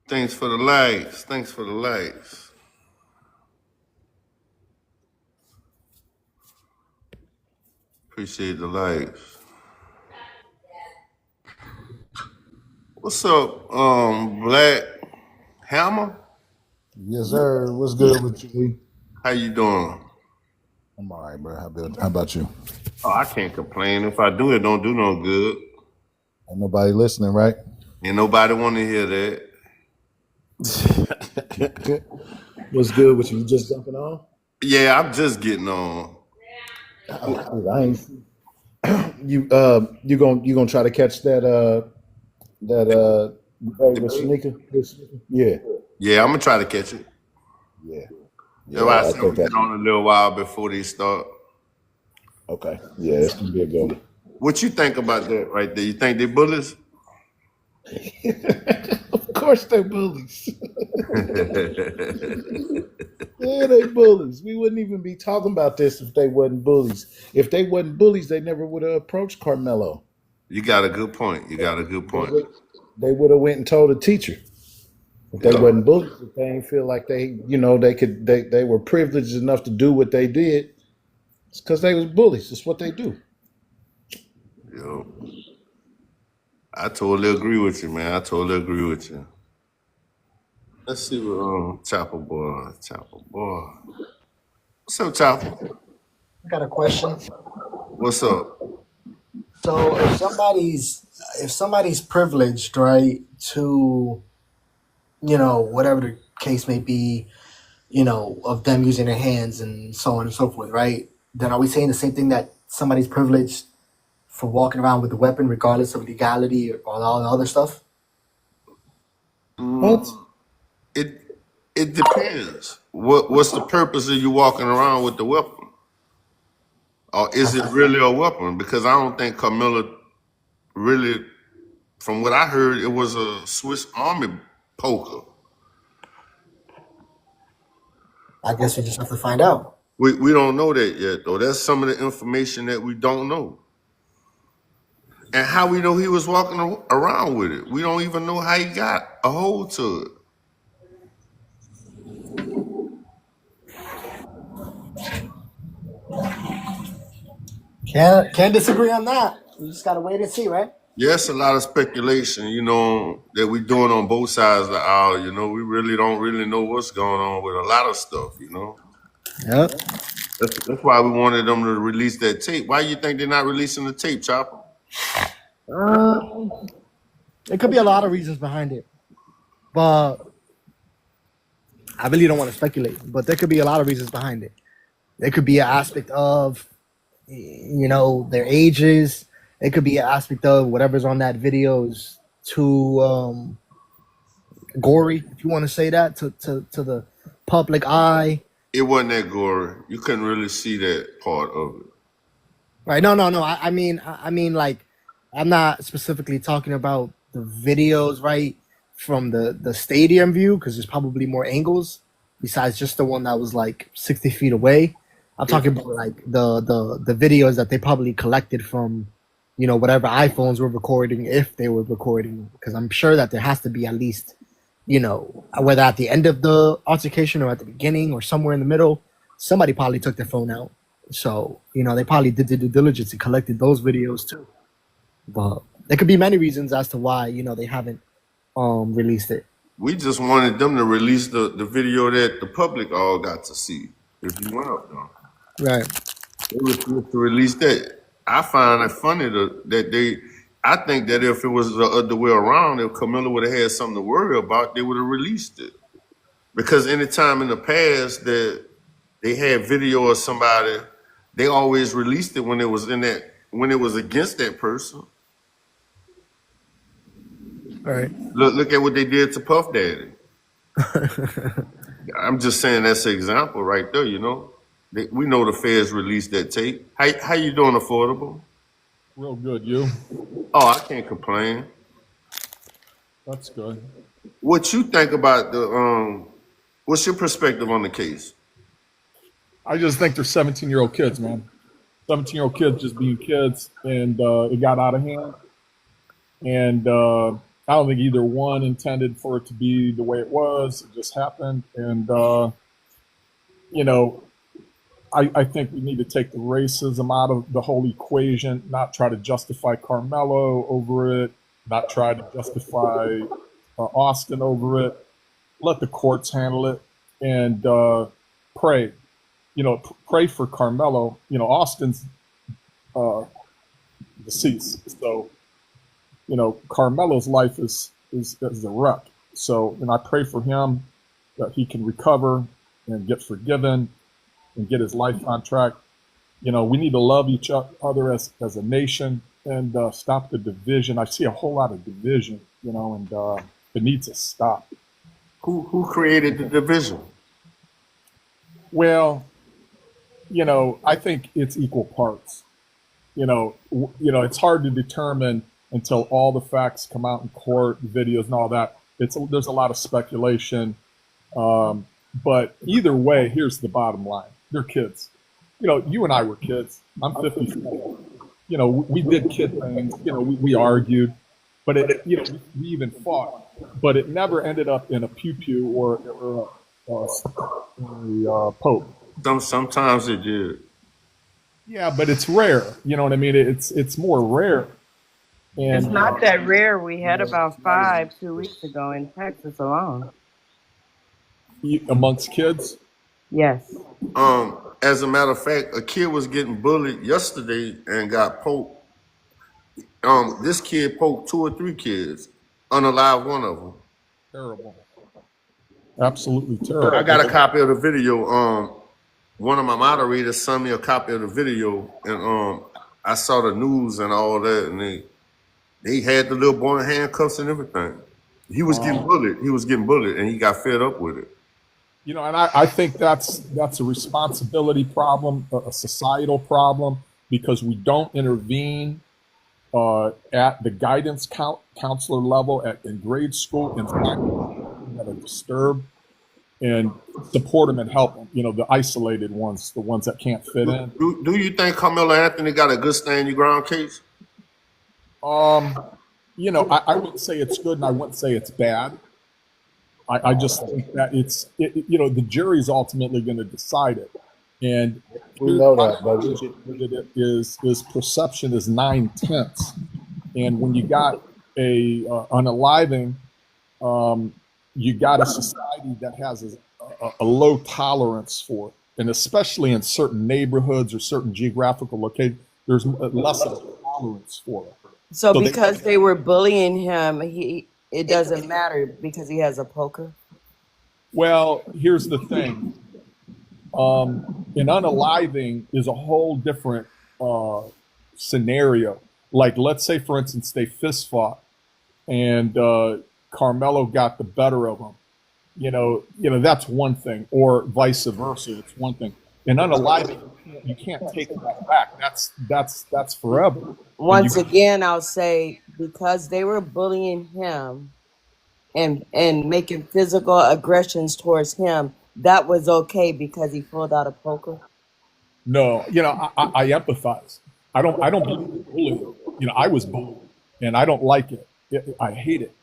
Thanks for the likes. Thanks for the likes. Appreciate the likes. What's up, Black Hammer? Yes, sir. What's good with you? How you doing? I'm all right, bro. How about you? Oh, I can't complain. If I do it, don't do no good. Ain't nobody listening, right? Ain't nobody want to hear that. What's good with you? You just jumping on? Yeah, I'm just getting on. I ain't. You gonna try to catch that with Shanika? Yeah, Yeah, I'm gonna try to catch it. yeah, That's why I I said I'm think gonna get that's on a little while before they start. okay. Yeah, it's gonna be a good one. What you think about that right there? You think they bullies? Of course they're bullies. Yeah, they bullies. We wouldn't even be talking about this if they wasn't bullies. If they wasn't bullies, they never would have approached Carmelo. You got a good point. You got a good They point. would, they would have went and told the teacher. If they Yeah. wasn't bullies, if they ain't feel like they were privileged enough to do what they did, it's because they was bullies. It's what they do. Yeah. I totally agree with you, man. I totally agree with you. Let's see what Chopper Boy. Chopper Boy. What's up, Chopper? I got a question. What's up? So if somebody's privileged, right, to whatever the case may be, of them using their hands and so on and so forth, right? Then are we saying the same thing that somebody's privileged for walking around with a weapon, regardless of legality or all the other stuff? What? It it depends. What's the purpose of you walking around with the weapon? Or is it really a weapon? Because I don't think Carmelo really, from what I heard, it was a Swiss Army poker. I guess we just have to find out. We don't know that yet, though. That's some of the information that we don't know. And how we know he was walking around with it. We don't even know how he got a hold to it. Can't disagree on that. We just gotta wait and see, right? Yes, a lot of speculation, that we're doing on both sides of the aisle. We really don't really know what's going on with a lot of stuff. Yep. That's why we wanted them to release that tape. Why you think they're not releasing the tape, Chopper? There could be a lot of reasons behind it, but I really don't want to speculate. But there could be a lot of reasons behind it. There could be an aspect of, their ages. It could be an aspect of whatever's on that video is too gory, if you want to say that, to the public eye. It wasn't that gory. You couldn't really see that part of it. Right? No. I mean, like, I'm not specifically talking about the videos, right, from the stadium view, because there's probably more angles besides just the one that was like 60 feet away. I'm talking about like the videos that they probably collected from, whatever iPhones were recording, if they were recording, because I'm sure that there has to be at least, whether at the end of the altercation or at the beginning or somewhere in the middle, somebody probably took their phone out. So, they probably did the due diligence and collected those videos too. But there could be many reasons as to why, they haven't released it. We just wanted them to release the video that the public all got to see. If you went up there. Right. They refused to release that. I find it funny that they. I think that if it was the other way around, if Camilla would have had something to worry about, they would have released it. Because anytime in the past that they had video of somebody, they always released it when it was when it was against that person. All right. Look at what they did to Puff Daddy. I'm just saying that's an example right there. We know the feds released that tape. How you doing, Affordable? Real good, you? Oh, I can't complain. That's good. What you think about what's your perspective on the case? I just think they're 17-year-old kids, man. 17-year-old kids just being kids, and it got out of hand. And I don't think either one intended for it to be the way it was. It just happened. And, you know, I think we need to take the racism out of the whole equation, not try to justify Carmelo over it, not try to justify Austin over it. Let the courts handle it, and pray. You know, pray for Carmelo. You know, Austin's deceased, so you know Carmelo's life is a wreck. So, and I pray for him that he can recover and get forgiven and get his life on track. You know, we need to love each other as a nation and stop the division. I see a whole lot of division, you know, and it needs to stop. Who created the division? Well, you know, I think it's equal parts. You know, it's hard to determine until all the facts come out in court, videos, and all that. There's a lot of speculation, but either way, here's the bottom line: they're kids. You know, you and I were kids. I'm 54. You know, we did kid things. You know, we argued, but you know, we even fought, but it never ended up in a pew pew or a pope. Sometimes it did. Yeah, but it's rare. You know what I mean? It's more rare. It's And not that rare. We had about 5 2 weeks ago in Texas alone. amongst kids. Yes. As a matter of fact, a kid was getting bullied yesterday and got poked. This kid poked 2 or 3 kids, unalive one of them. Terrible. Absolutely terrible. I got a copy of the video. One of my moderators sent me a copy of the video, and I saw the news and all that, and they had the little boy in handcuffs and everything. He was getting bullied. He was getting bullied, and he got fed up with it. You know, and I think that's a responsibility problem, a societal problem, because we don't intervene at the guidance counselor level in grade school and find people that are disturbed and support them and help them. You know, the isolated ones, the ones that can't fit in. Do you think Carmelo Anthony got a good stand your ground case? You know, I wouldn't say it's good, and I wouldn't say it's bad. I just think that you know, the jury's ultimately going to decide it. And We know that, but is perception is 9/10, and when you got a unaliving, you got a society that has a low tolerance for it, and especially in certain neighborhoods or certain geographical locations, there's less of a tolerance for it. So So because they were bullying him, it doesn't matter because he has a poker. Well, here's the thing. An unaliving is a whole different scenario. Like, let's say, for instance, they fist fought, and Carmelo got the better of him. You know, that's one thing, or vice versa. It's one thing. An unaliving, you can't take that back. That's forever. Once again, I'll say because they were bullying him and making physical aggressions towards him, that was okay because he pulled out a poker. No, you know, I empathize. I don't believe in bullying. You know, I was bullied, and I don't like it. I hate it.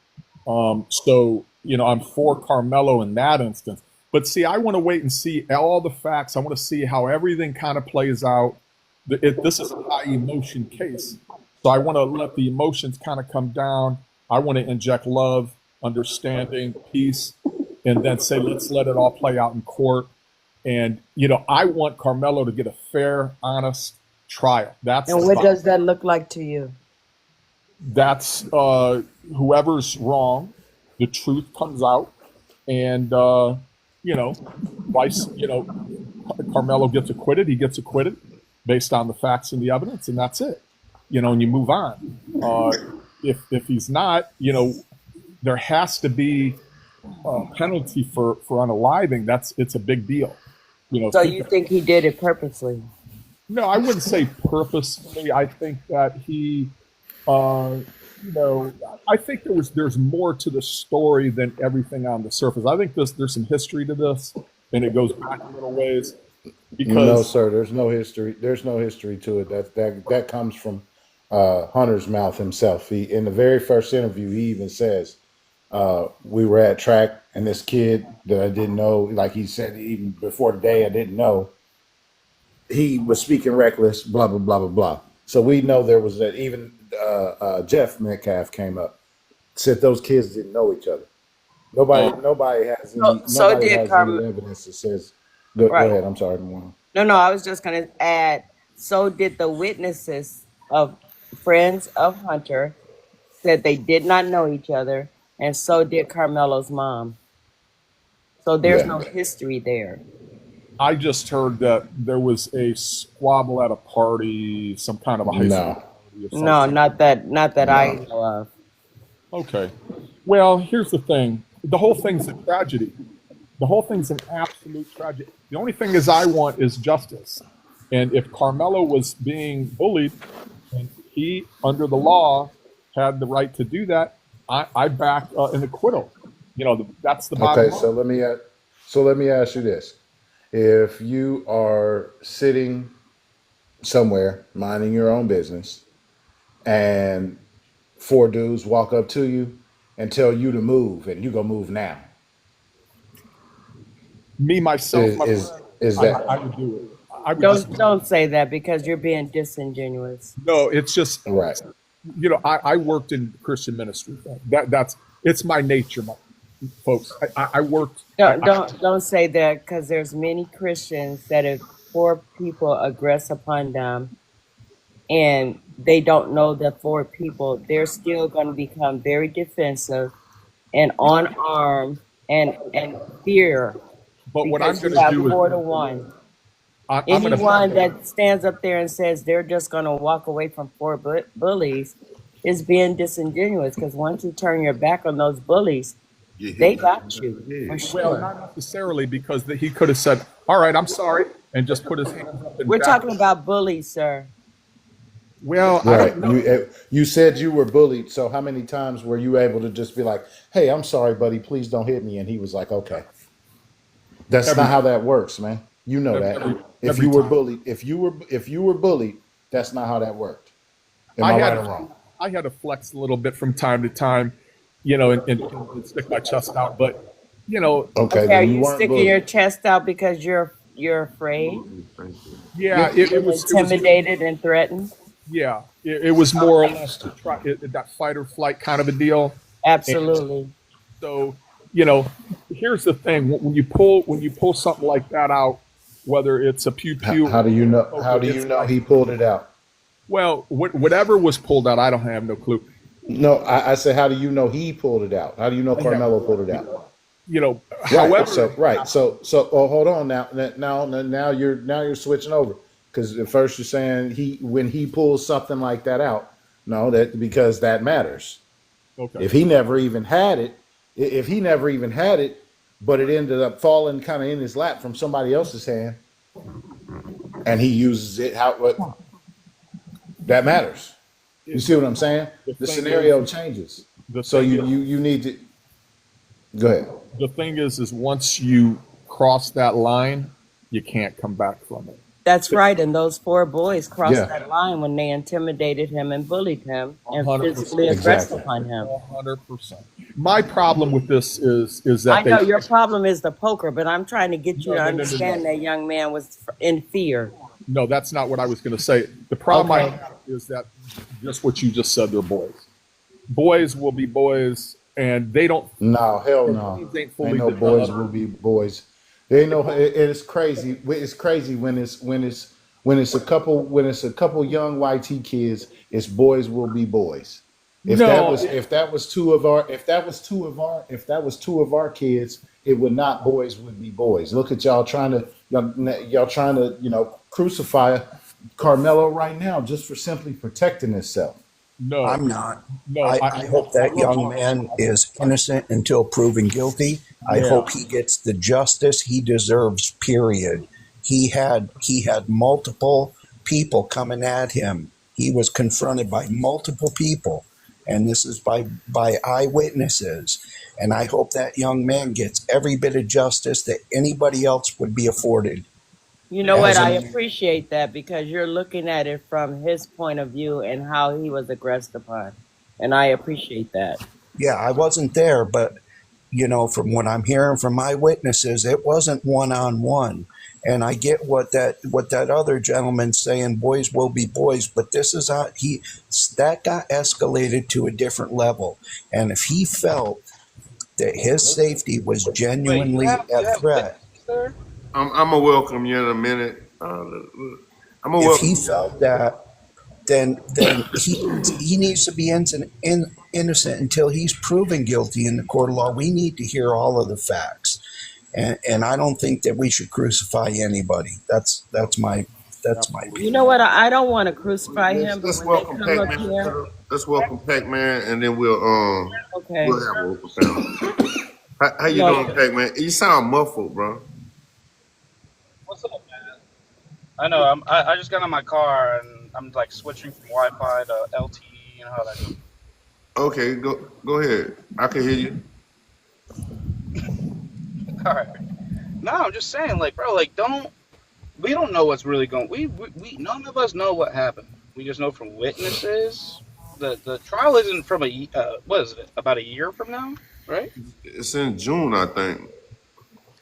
So, you know, I'm for Carmelo in that instance. But see, I want to wait and see all the facts. I want to see how everything kind of plays out. This is a high emotion case. So I want to let the emotions kind of come down. I want to inject love, understanding, peace, and then say, let's let it all play out in court. And, you know, I want Carmelo to get a fair, honest trial. And what does that look like to you? That's whoever's wrong, the truth comes out, and you know, Carmelo gets acquitted. He gets acquitted based on the facts and the evidence, and that's it. You know, and you move on. If he's not, you know, there has to be a penalty for unaliving. It's a big deal. You know. So you think he did it purposely? No, I wouldn't say purposely. I think that he, you know, I think there's more to the story than everything on the surface. I think there's some history to this, and it goes back a little ways. Because no, sir, there's no history. There's no history to it. That comes from Hunter's mouth himself. He in the very first interview, he even says, "We were at track, and this kid that I didn't know, like he said, even before the day I didn't know, he was speaking reckless, blah blah blah blah blah." So we know there was that. Even Jeff Metcalf came up, said those kids didn't know each other. Um, So Nobody did has any Carm. evidence that says. Go Right. ahead. I'm sorry. Moana. No, no. I was just gonna add. So did the witnesses of friends of Hunter said they did not know each other, and so did Carmelo's mom. So there's Yeah. no history there. I just heard that there was a squabble at a party, some kind of a high school No. party or No, something. not that I No. know of. Okay. Well, here's the thing. The whole thing's a tragedy. The whole thing's an absolute tragedy. The only thing is I want is justice. And if Carmelo was being bullied and he, under the law, had the right to do that, I back an acquittal. That's the bottom Okay. line. So let me ask you this: if you are sitting somewhere minding your own business, and four dudes walk up to you and tell you to move, and you go move now, Me, myself, is my is, friend, is I that would do it. I would just, Don't say that because you're being disingenuous. no, it's just, right? I worked in Christian ministry. It's my nature, folks. I worked, Don't say that because there's many Christians that if poor people aggress upon them and they don't know the poor people, they're still going to become very defensive and on armed and fear but what I'm because going you to have do is 4 to 1. I'm going Anyone to, that stands up there and says they're just going to walk away from four bullies is being disingenuous because once you turn your back on those bullies, Get hit they in the back got of you the for head. well, sure. not necessarily because he could have said, all right, I'm sorry, and just put his hands up and We're back. talking about bullies, sir. Well, I Right. don't know. You said you were bullied. So how many times were you able to just be like, "Hey, I'm sorry, buddy. Please don't hit me," and he was like, "Okay." That's Every not how that works, man. You know that. every If every you were time. bullied, if you were bullied, that's not how that worked. Am I I had right or to wrong? I had to flex a little bit from time to time, and stick my chest out. But Okay, Okay, are then you you weren't sticking your bullied. chest out because you're afraid? Absolutely. Thank you. You're yeah, feeling it was intimidated and threatened? yeah, it was more or less to try that fight or flight kind of a deal. And Absolutely. so, you know, here's the thing: when you pull something like that out, whether it's a pew pew How or do you know? How poker, do you it's know like, he pulled it out? well, whatever was pulled out, I don't have no clue. No, I said, how do you know he pulled it out? How do you know I have Carmelo no pulled it idea. out? Right. However So it right. happened, So hold on now. Now you're switching over because at first you're saying when he pulls something like that out. No, that because that matters. okay. If he never even had it, if he never even had it, but it ended up falling kind of in his lap from somebody else's hand, and he uses it how what that matters. You see what I'm saying? The The thing is, scenario changes. the So thing you need to go ahead. is once you cross that line, you can't come back from it. That's right. And those four boys crossed Yeah, that line when they intimidated him and bullied him and physically 100%. aggressed exactly. upon him. 100%. My problem with this is I that know your problem is the poker, but I'm trying to get you no, to no, no, no, understand no. that young man was in fear. No, that's not what I was going to say. The problem I Okay. have is that just what you just said, they're boys. Boys will be boys, and they don't, No, hell their no. brains ain't Ain't fully no boys developed. will be boys. They ain't no. It's crazy. It's crazy when it's a couple young YT kids. It's boys will be boys. If that No, was if that was two of our if that was two of our if that was two of our kids, it would not boys would be boys. Look at y'all trying to crucify Carmelo right now just for simply protecting himself. no, I'm not. no. I hope I that love young talking man about is innocent until proven guilty. I yeah. hope he gets the justice he deserves, period. He had multiple people coming at him. He was confronted by multiple people, and this is by eyewitnesses. And I hope that young man gets every bit of justice that anybody else would be afforded. You know what? as I an appreciate that because you're looking at it from his point of view and how he was aggressed upon. And I appreciate that. Yeah, I wasn't there, but from what I'm hearing from my witnesses, it wasn't one on one. And I get what that other gentleman's saying, boys will be boys, but this is how that got escalated to a different level. And if he felt that his safety was Wait, you genuinely have at threat, witnesses there? I'm gonna welcome you in a minute. I'm gonna if he welcome you. felt that, then he needs to be innocent until he's proven guilty in the court of law. We need to hear all of the facts, and I don't think that we should crucify anybody. That's my You know opinion. what? I don't want to crucify him, but Let's when they welcome come up Pac-Man. here, Let's welcome Pac-Man, and then okay. we'll have a open panel. How you No, doing, Pac-Man? You sound muffled, bro. What's up, man? I know. I just got in my car and I'm like switching from Wi-Fi to LTE. You know how that goes. Okay, go ahead. I can hear you. All right. No, I'm just saying, like, bro, like, we don't know what's really going. We none of us know what happened. We just know from witnesses. The trial isn't from what is it? About a year from now, right? It's in June, I think.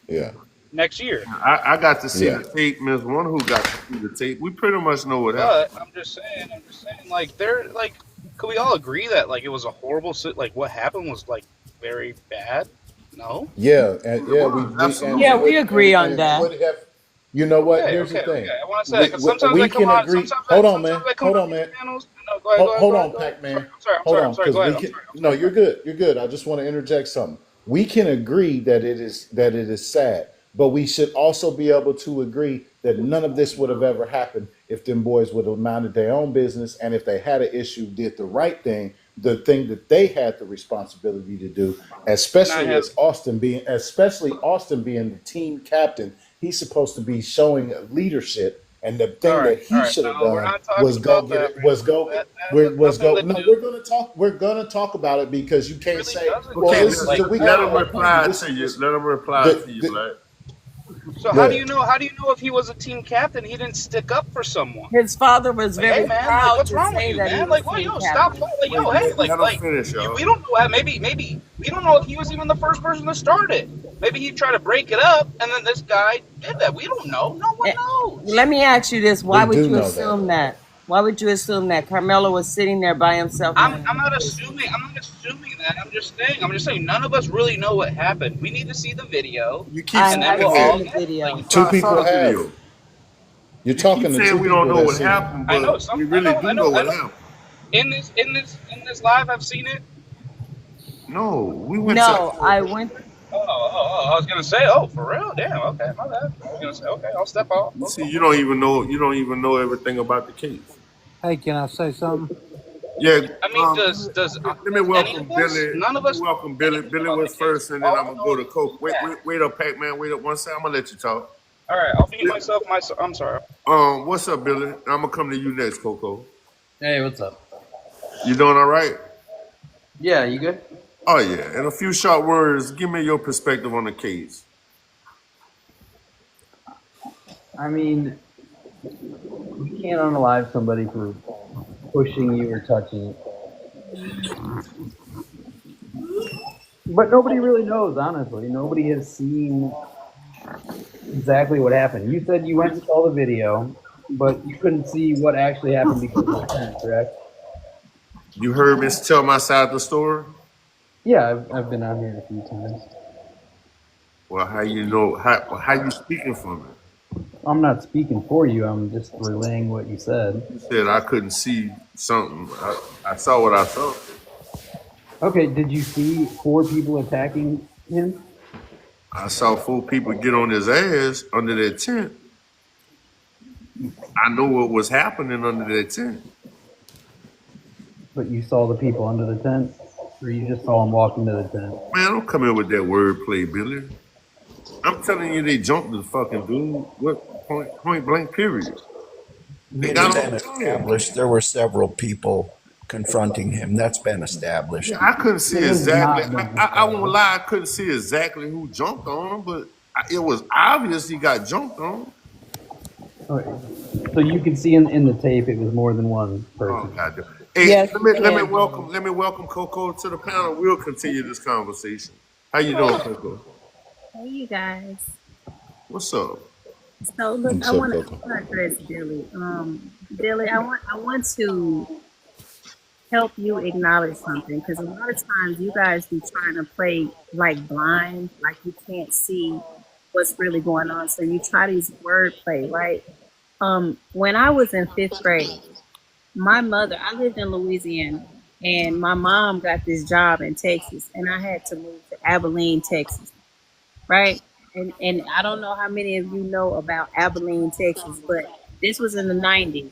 yeah, Next year. I got to see yeah. the tape. Miss One who got to see the tape. We pretty much know what happened. But I'm just saying, like, they're like, could we all agree that like it was a horrible, like what happened was like very bad? No. Yeah, and It yeah, was and yeah, absolutely. we agree on and that. would have. You know what? Okay, Here's the okay, okay. thing. I want to say because sometimes We I come can on, agree. Hold on, sometimes man. I come Hold on on, these man. panels. No, go ahead, go ahead, Hold go ahead, on, go ahead. Pac Sorry, Man. I'm sorry, I'm Hold sorry, on, I'm sorry. because Go ahead. we I'm can. sorry. I'm No, sorry. you're good. You're good. I just want to interject something. We can agree that it is sad, but we should also be able to agree that none of this would have ever happened if them boys would have minded their own business, and if they had an issue, did the right thing, the thing that they had the responsibility to do, And I have. especially Austin being the team captain. He's supposed to be showing leadership, and the All thing right, that all he right. should have No, we're done not talking was go about get that it. right Was now. go. That has Was nothing go. to No, do. we're gonna talk. We're gonna talk about it because you It can't really say, doesn't, "Well, Okay, though. this is Like, the." We let gotta him upon you. reply This to is you. this. Let him reply to you, The Black. so Go how do ahead. you know? How do you know if he was a team captain? He didn't stick up for someone. His father was Like, hey very man, like proud what's to wrong with say you, that he man? was Like, well, team stop. captain. Like, hey, Let him finish, y'all. we don't know. Maybe we don't know if he was even the first person to start it. Maybe he tried to break it up, and then this guy did that. We don't know. No one Eh, knows. Let me ask you this: why We would do you know that. assume that? Why would you assume that Carmelo was sitting there by himself minding I'm his not assuming. business? I'm not assuming that. I'm just saying. I'm just saying. None of us really know what happened. We need to see the video, You keep I and then saying we'll haven't all seen the that. get it. Like, video. Two I saw people the have. video. You're You keep talking to saying two we don't people know that what seen it. happened, I know but some. we really do know I what know. happened. In this live, I've seen it. No, we went to. No, I went. I was gonna say, oh, for real? Damn. Okay, my bad. I was gonna say, okay, I'll step off. You see, you don't even know. You don't even know everything about the case. Hey, can I say something? Yeah. I mean, Let me does any welcome of us? Billy. None Let of me us know welcome Billy. anything Billy about the was case. first, and then All I'm I gonna know go is to it's Coke. really Wait, bad. wait, wait up, Pac-Man. Wait up one second. I'm gonna let you talk. All right, I'll mute myself. I'm sorry. What's up, Billy? I'm gonna come to you next, Coco. Hey, what's up? You doing all right? Yeah, you good? Oh yeah. In a few short words, give me your perspective on the case. I mean, you can't unalive somebody for pushing you or touching it. But nobody really knows, honestly. Nobody has seen exactly what happened. You said you went and saw the video, but you couldn't see what actually happened because of the tent, correct? You heard me tell my side of the story. Yeah, I've been on here a few times. Well, how you know? How you speaking from it? I'm not speaking for you. I'm just relaying what you said. You said I couldn't see something. I saw what I saw. Okay, did you see 4 people attacking him? I saw 4 people get on his ass under that tent. I know what was happening under that tent. But you saw the people under the tent? Or you just saw them walk into the tent? Man, don't come in with that wordplay, Billy. I'm telling you, they jumped the fucking dude. What point blank period? They It's got been on the tent. established. There were several people confronting him. That's been established. Yeah, I couldn't see It has exactly. not been I won't established. lie, I couldn't see exactly who jumped on him, but it was obvious he got jumped on. Okay. So you can see in the tape it was more than one Oh person. God. Hey, Yes, you can. let me welcome Coco to the panel. We'll continue this conversation. How you doing, Coco? Hey, you guys. What's up? So look, I What's up, want to Coco? address Billy. Billy, I want to help you acknowledge something because a lot of times you guys be trying to play like blind, like you can't see what's really going on. So you try these wordplay, right? When I was in fifth grade, my mother, I lived in Louisiana, and my mom got this job in Texas, and I had to move to Abilene, Texas, right? And I don't know how many of you know about Abilene, Texas, but this was in the 90s.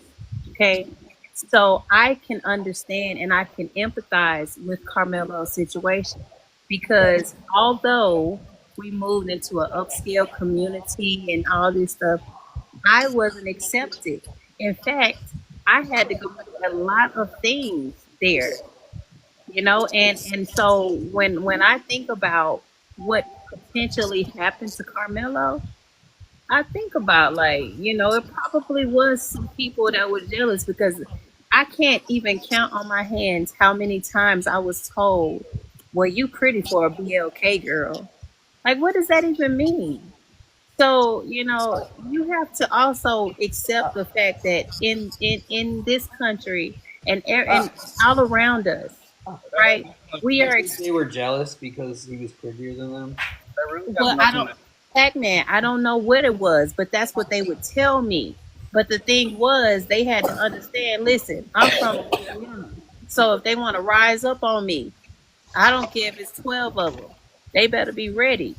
Okay. So I can understand and I can empathize with Carmelo's situation because although we moved into an upscale community and all this stuff, I wasn't accepted. In fact, I had to go through a lot of things there, and so when I think about what potentially happened to Carmelo, I think about, like, it probably was some people that were jealous because I can't even count on my hands how many times I was told, well, you pretty for a BLK girl. Like, what does that even mean? So, you have to also accept the fact that in this country and all around us, That has right? nothing to We You are think they were jealous because he was prettier than them? That really has well, I nothing don't to. Pac-Man, I don't know what it was, but that's what they would tell me. But the thing was, they had to understand, listen, I'm from Louisiana. So if they want to rise up on me, I don't care if it's 12 of them. They better be ready.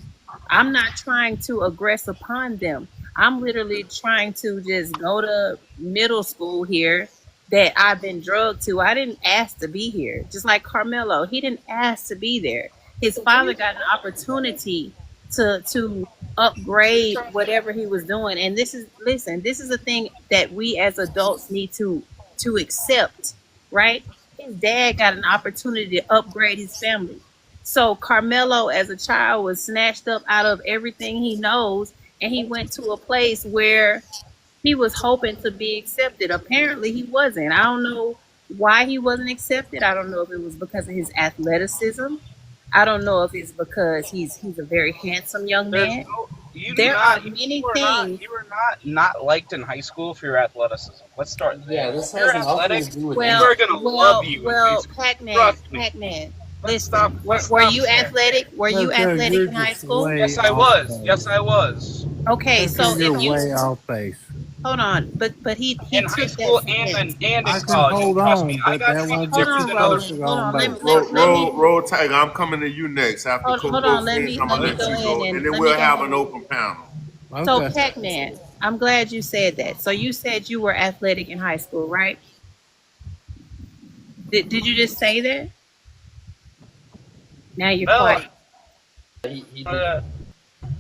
I'm not trying to aggress upon them. I'm literally trying to just go to middle school here that I've been drugged to. I didn't ask to be here. Just like Carmelo, he didn't ask to be there. His father got an opportunity to Just upgrade trying. whatever he was doing. And this is a thing that we as adults need to accept, right? His dad got an opportunity to upgrade his family. So Carmelo, as a child, was snatched up out of everything he knows, and he went to a place where he was hoping to be accepted. Apparently, he wasn't. I don't know why he wasn't accepted. I don't know if it was because of his athleticism. I don't know if it's because he's a very handsome young There's man. no. You do There are not. many things. You are not liked in high school for your athleticism. Let's start Yeah, there. this If you're has nothing to athletic, do with people Well, are anything. gonna love well, you in high well, school. Pac-Man, Trust me. Pac-Man. Let's stop. Listen, Let's were stop you there. athletic? Were you Coco, athletic you're in high just school? way Yes, I off was. Yes, base. I was. Okay, Coco, so you're if you way off base. hold on, but he In high took that school stance. and in I can college, and hold trust me, on, I but got that treated won't get Hold different you on, than other Roland. closer Hold schools. on on. base. Roll Tiger. I'm coming to you next after Hold Coco on. finish. I'm Let gonna me let go you ahead go, and and then let me we'll go have ahead. an open panel. So Okay. Pac-Man, I'm glad you said that. So you said you were athletic in high school, right? Did you just say that? Now you're No, quiet. He did. uh,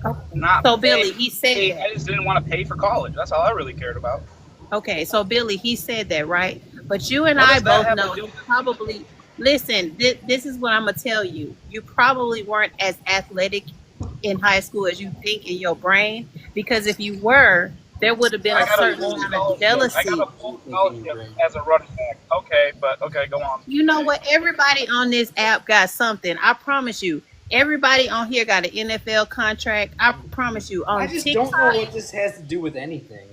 Okay. not So pay. Billy, he said I that. just didn't want to pay for college. That's all I really cared about. Okay, so Billy, he said that, right? But you and What I does that both have to know do you with anything? probably listen. This is what I'm gonna tell you. You probably weren't as athletic in high school as you think in your brain, because if you were, there would have been I a got a certain full amount of scholarship. I got jealousy. a full You think in your scholarship brain. as a running back. Okay, but okay, go on. You know what? Everybody on this app got something. I promise you. Everybody on here got an NFL contract. I promise you. I On just don't know TikTok, what this has to do with anything.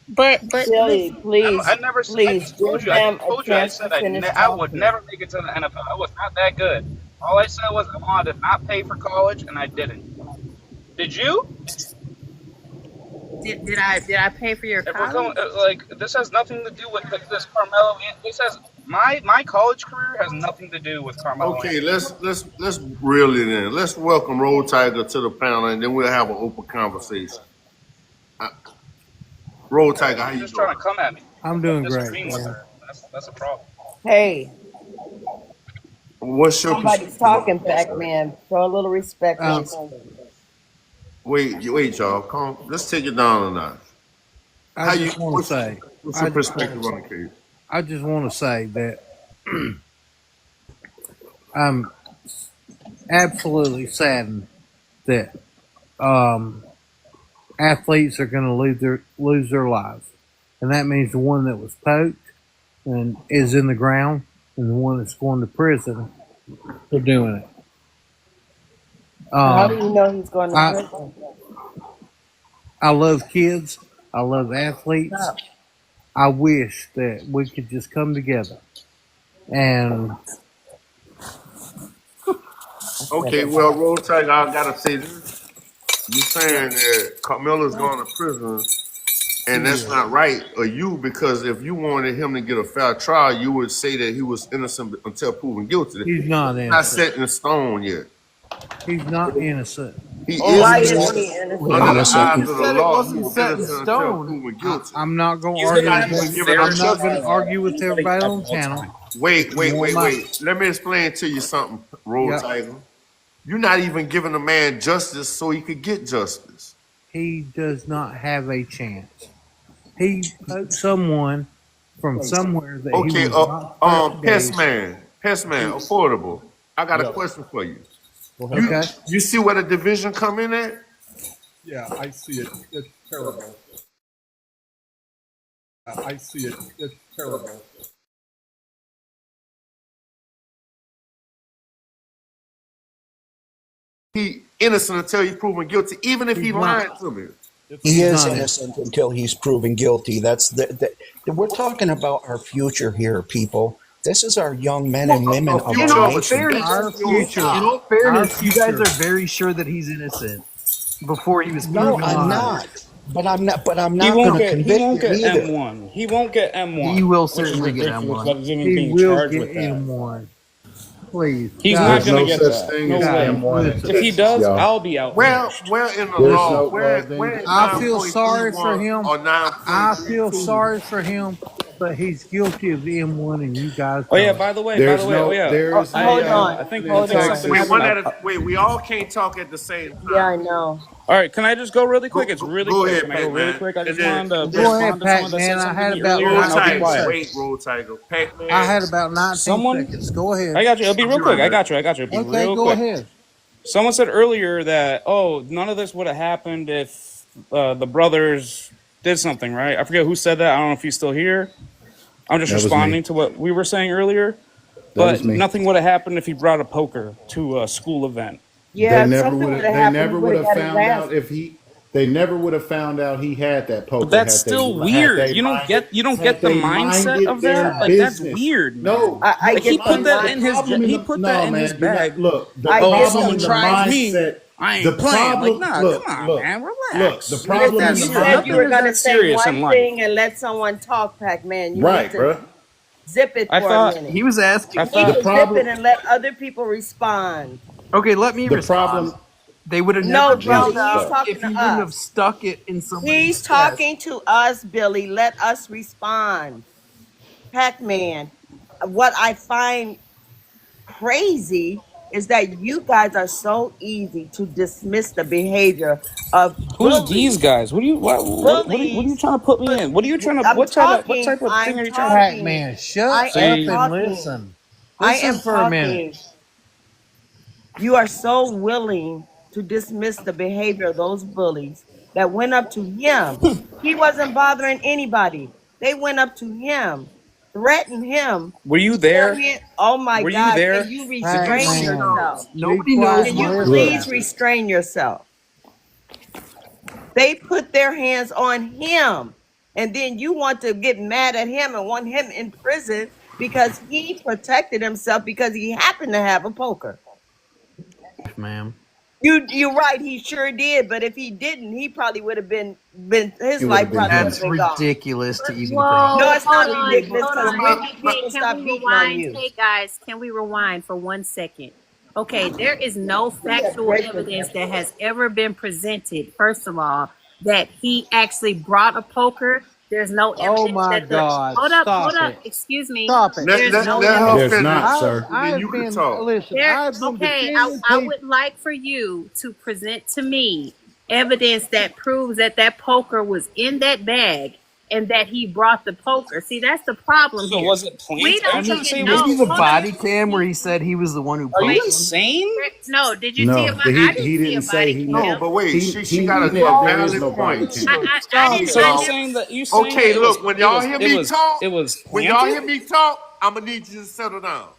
but Billy, listen. I please, never. I please just told give you. I them just a told you. I chance to said finish I would talking. never make it to the NFL. I was not that good. All I said was I wanted to not pay for college, and I didn't. Did you? Did I pay for your If we're going college? like this has nothing to do with this Carmelo. This has my college career has nothing to do with Carmelo Okay, Anthony. let's reel it in. Let's welcome Roll Tiger to the panel, and then we'll have an open conversation. Uh, Roll Okay, Tiger, how she's you just trying doing? to come at me. I'm I'm doing great, disagreeing with man. her. That's a problem. Hey, What's your somebody's perspective talking, on this? Pac-Man. Show a little respect, Um, please. Wait, y'all. Come, let's take it down a notch. I How you? just want to say, What's your I just perspective want, on the case? I just want to say that I'm absolutely saddened that athletes are going to lose their lives. and that means the one that was poked and is in the ground, and the one that's going to prison for doing it. How do you know he's going to I prison? I love kids. I love athletes. Stop. I wish that we could just come together and Okay, well, Roll Tiger, I gotta say this. You saying that Carmelo's going to prison, and that's not right of you, because if you wanted him to get a fair trial, you would say that he was innocent until proven guilty. he's not It's not innocent. set in stone yet. He's not innocent. He Well, is why He's isn't innocent. he innocent? Under the innocent. eyes He of the said it law, wasn't he's set in innocent until stone. proven guilty. I'm not going to He's argue. gonna have a Given I'm a fair not going to trial. argue with everybody on the panel. Wait. You want my- Let me explain to you something, Roll Yep. Tiger. You're not even giving a man justice so he could get justice. He does not have a chance. He poked someone from somewhere that Okay, he was not supposed to Pest be. Man, affordable. I got a Yeah. question for you. Go ahead. Okay. You see where the division come in at? Yeah, I see it. It's terrible. I see it. It's terrible. He innocent until he's proven guilty, even if he He's lied not. to me. He is not innocent until he's proven guilty. We're talking about our future here, people. This is our young men and women of future our of a nation. fairness. Our future. In all Our fairness, you guys future. are very sure that he's innocent before he was No, proven I'm guilty. not. But I'm not. But I'm He not won't going to get. He convict won't get him either. M1. He won't get M1. He will which is certainly get ridiculous M1. that he's even He being will charged get with that. M1. Please. He's guys, not There's gonna no get such that. thing No as way. M1 in Listen. If he Texas, does, y'all. I'll be outraged. Where in the There's law? no Where then I feel sorry for 9.31 him. or I feel 9.32? sorry for him, but he's guilty of M1, and you guys Oh yeah. don't. By the way. there's Oh no yeah. there's I no Hold on. I think in Hold I think on. Texas. Wait, something. we all can't talk at the same time. Yeah, I know. All right, can I just go really quick? It's really Go quick. ahead, Can I go Pac really Man. quick? I And just then wanted to Go ahead, respond to someone that Pac-Man. said I something had to me about earlier, Roll and I'll be 19 Tiger. quiet. Wait, seconds. Roll Tiger. Pac Man. I had about 19 Someone, seconds. Go ahead. I got you. It'll be real quick. I got you. It'll be Okay, real go quick. ahead. Someone said earlier that none of this would have happened if the brothers did something, right? I forget who said that. I don't know if he's still here. I'm just That was responding me. to what we were saying earlier. That was But me. nothing would have happened if he brought a poker to a school event. Yeah, They something would have happened. He never would would have have got his found ass. out if he they never would have found out he had that But poker that's had they still had weird. they You don't minded get the they mindset minded of their that. Like that's business. weird, man. No, I Like get he the put that mind. in his he put that in his you're not- bag. look, the I get problem the Someone in the tries me. mindset, I the ain't playing. Like, problem, nah, look, come on, look, man, look, relax. the problem Listen, in you the said mind, you were Nothing is going to that say serious in one life. thing and let someone talk, Pac-Man. You right, need to bruh. zip it I for a thought minute. He was asking. I You need thought The to zip problem, it and let other people respond. Okay, let me the respond. problem, They would have No, never Billy, found Jesus he's out Christ. talking if to he wouldn't have us. stuck it in somebody's He's chest. talking to us, Billy. Let us respond. Pac-Man, what I find crazy is that you guys are so easy to dismiss the behavior of who's these bullies. guys? What are you Bullies. trying to put me in? What are you trying to I'm what talking. type of thing I'm are you trying to talking. Pac-Man, shut I up am see? and talking. listen. I Listen am for a minute. talking. You are so willing to dismiss the behavior of those bullies that went up to him. He wasn't bothering anybody. They went up to him, threatened him. Were you Tell there? him, oh my Were you God, can there? you Did you restrain see? Nobody Pac-Man, knows. yourself? be Nobody quiet knows Can and you what look, please listen. restrain yourself? They put their hands on him. And then you want to get mad at him and want him in prison because he protected himself because he happened to have a poker. ma'am. You're right, he sure did. But if he didn't, he probably would have been his he would have life been probably would him. have That's been gone. ridiculous to even think. No, Whoa, it's not hold on, ridiculous hold because on. when Hey, people can stop we beating on rewind? you. Hey guys, can we rewind for 1 second? Okay, there is no We have factual great evidence that examples. has ever been presented, first of all, that he actually brought a poker. There's no Oh evidence my that the God, hold stop up, it. excuse me. Stop it. Let, There's let, no let her evidence. There's not, finish, sir. and then you can talk. Listen, There, I've been okay, defending I people. would like for you to present to me evidence that proves that that poker was in that bag and that he brought the poker. See, that's the problem So here. was it We planted? Are don't you trying to say even it was know. Maybe the Hold body on. cam where he said he was the one who Are you Wait, poked him. insane? no, did you see a No, body? I he didn't see a didn't say body he No, cam. but wait, she got a there is no valid body point. cam. I Hey, didn't. So I you y'all. never. saying that Okay, it was look, when y'all hear me talk, it was when y'all planted? hear me talk, I'm gonna need you to settle down.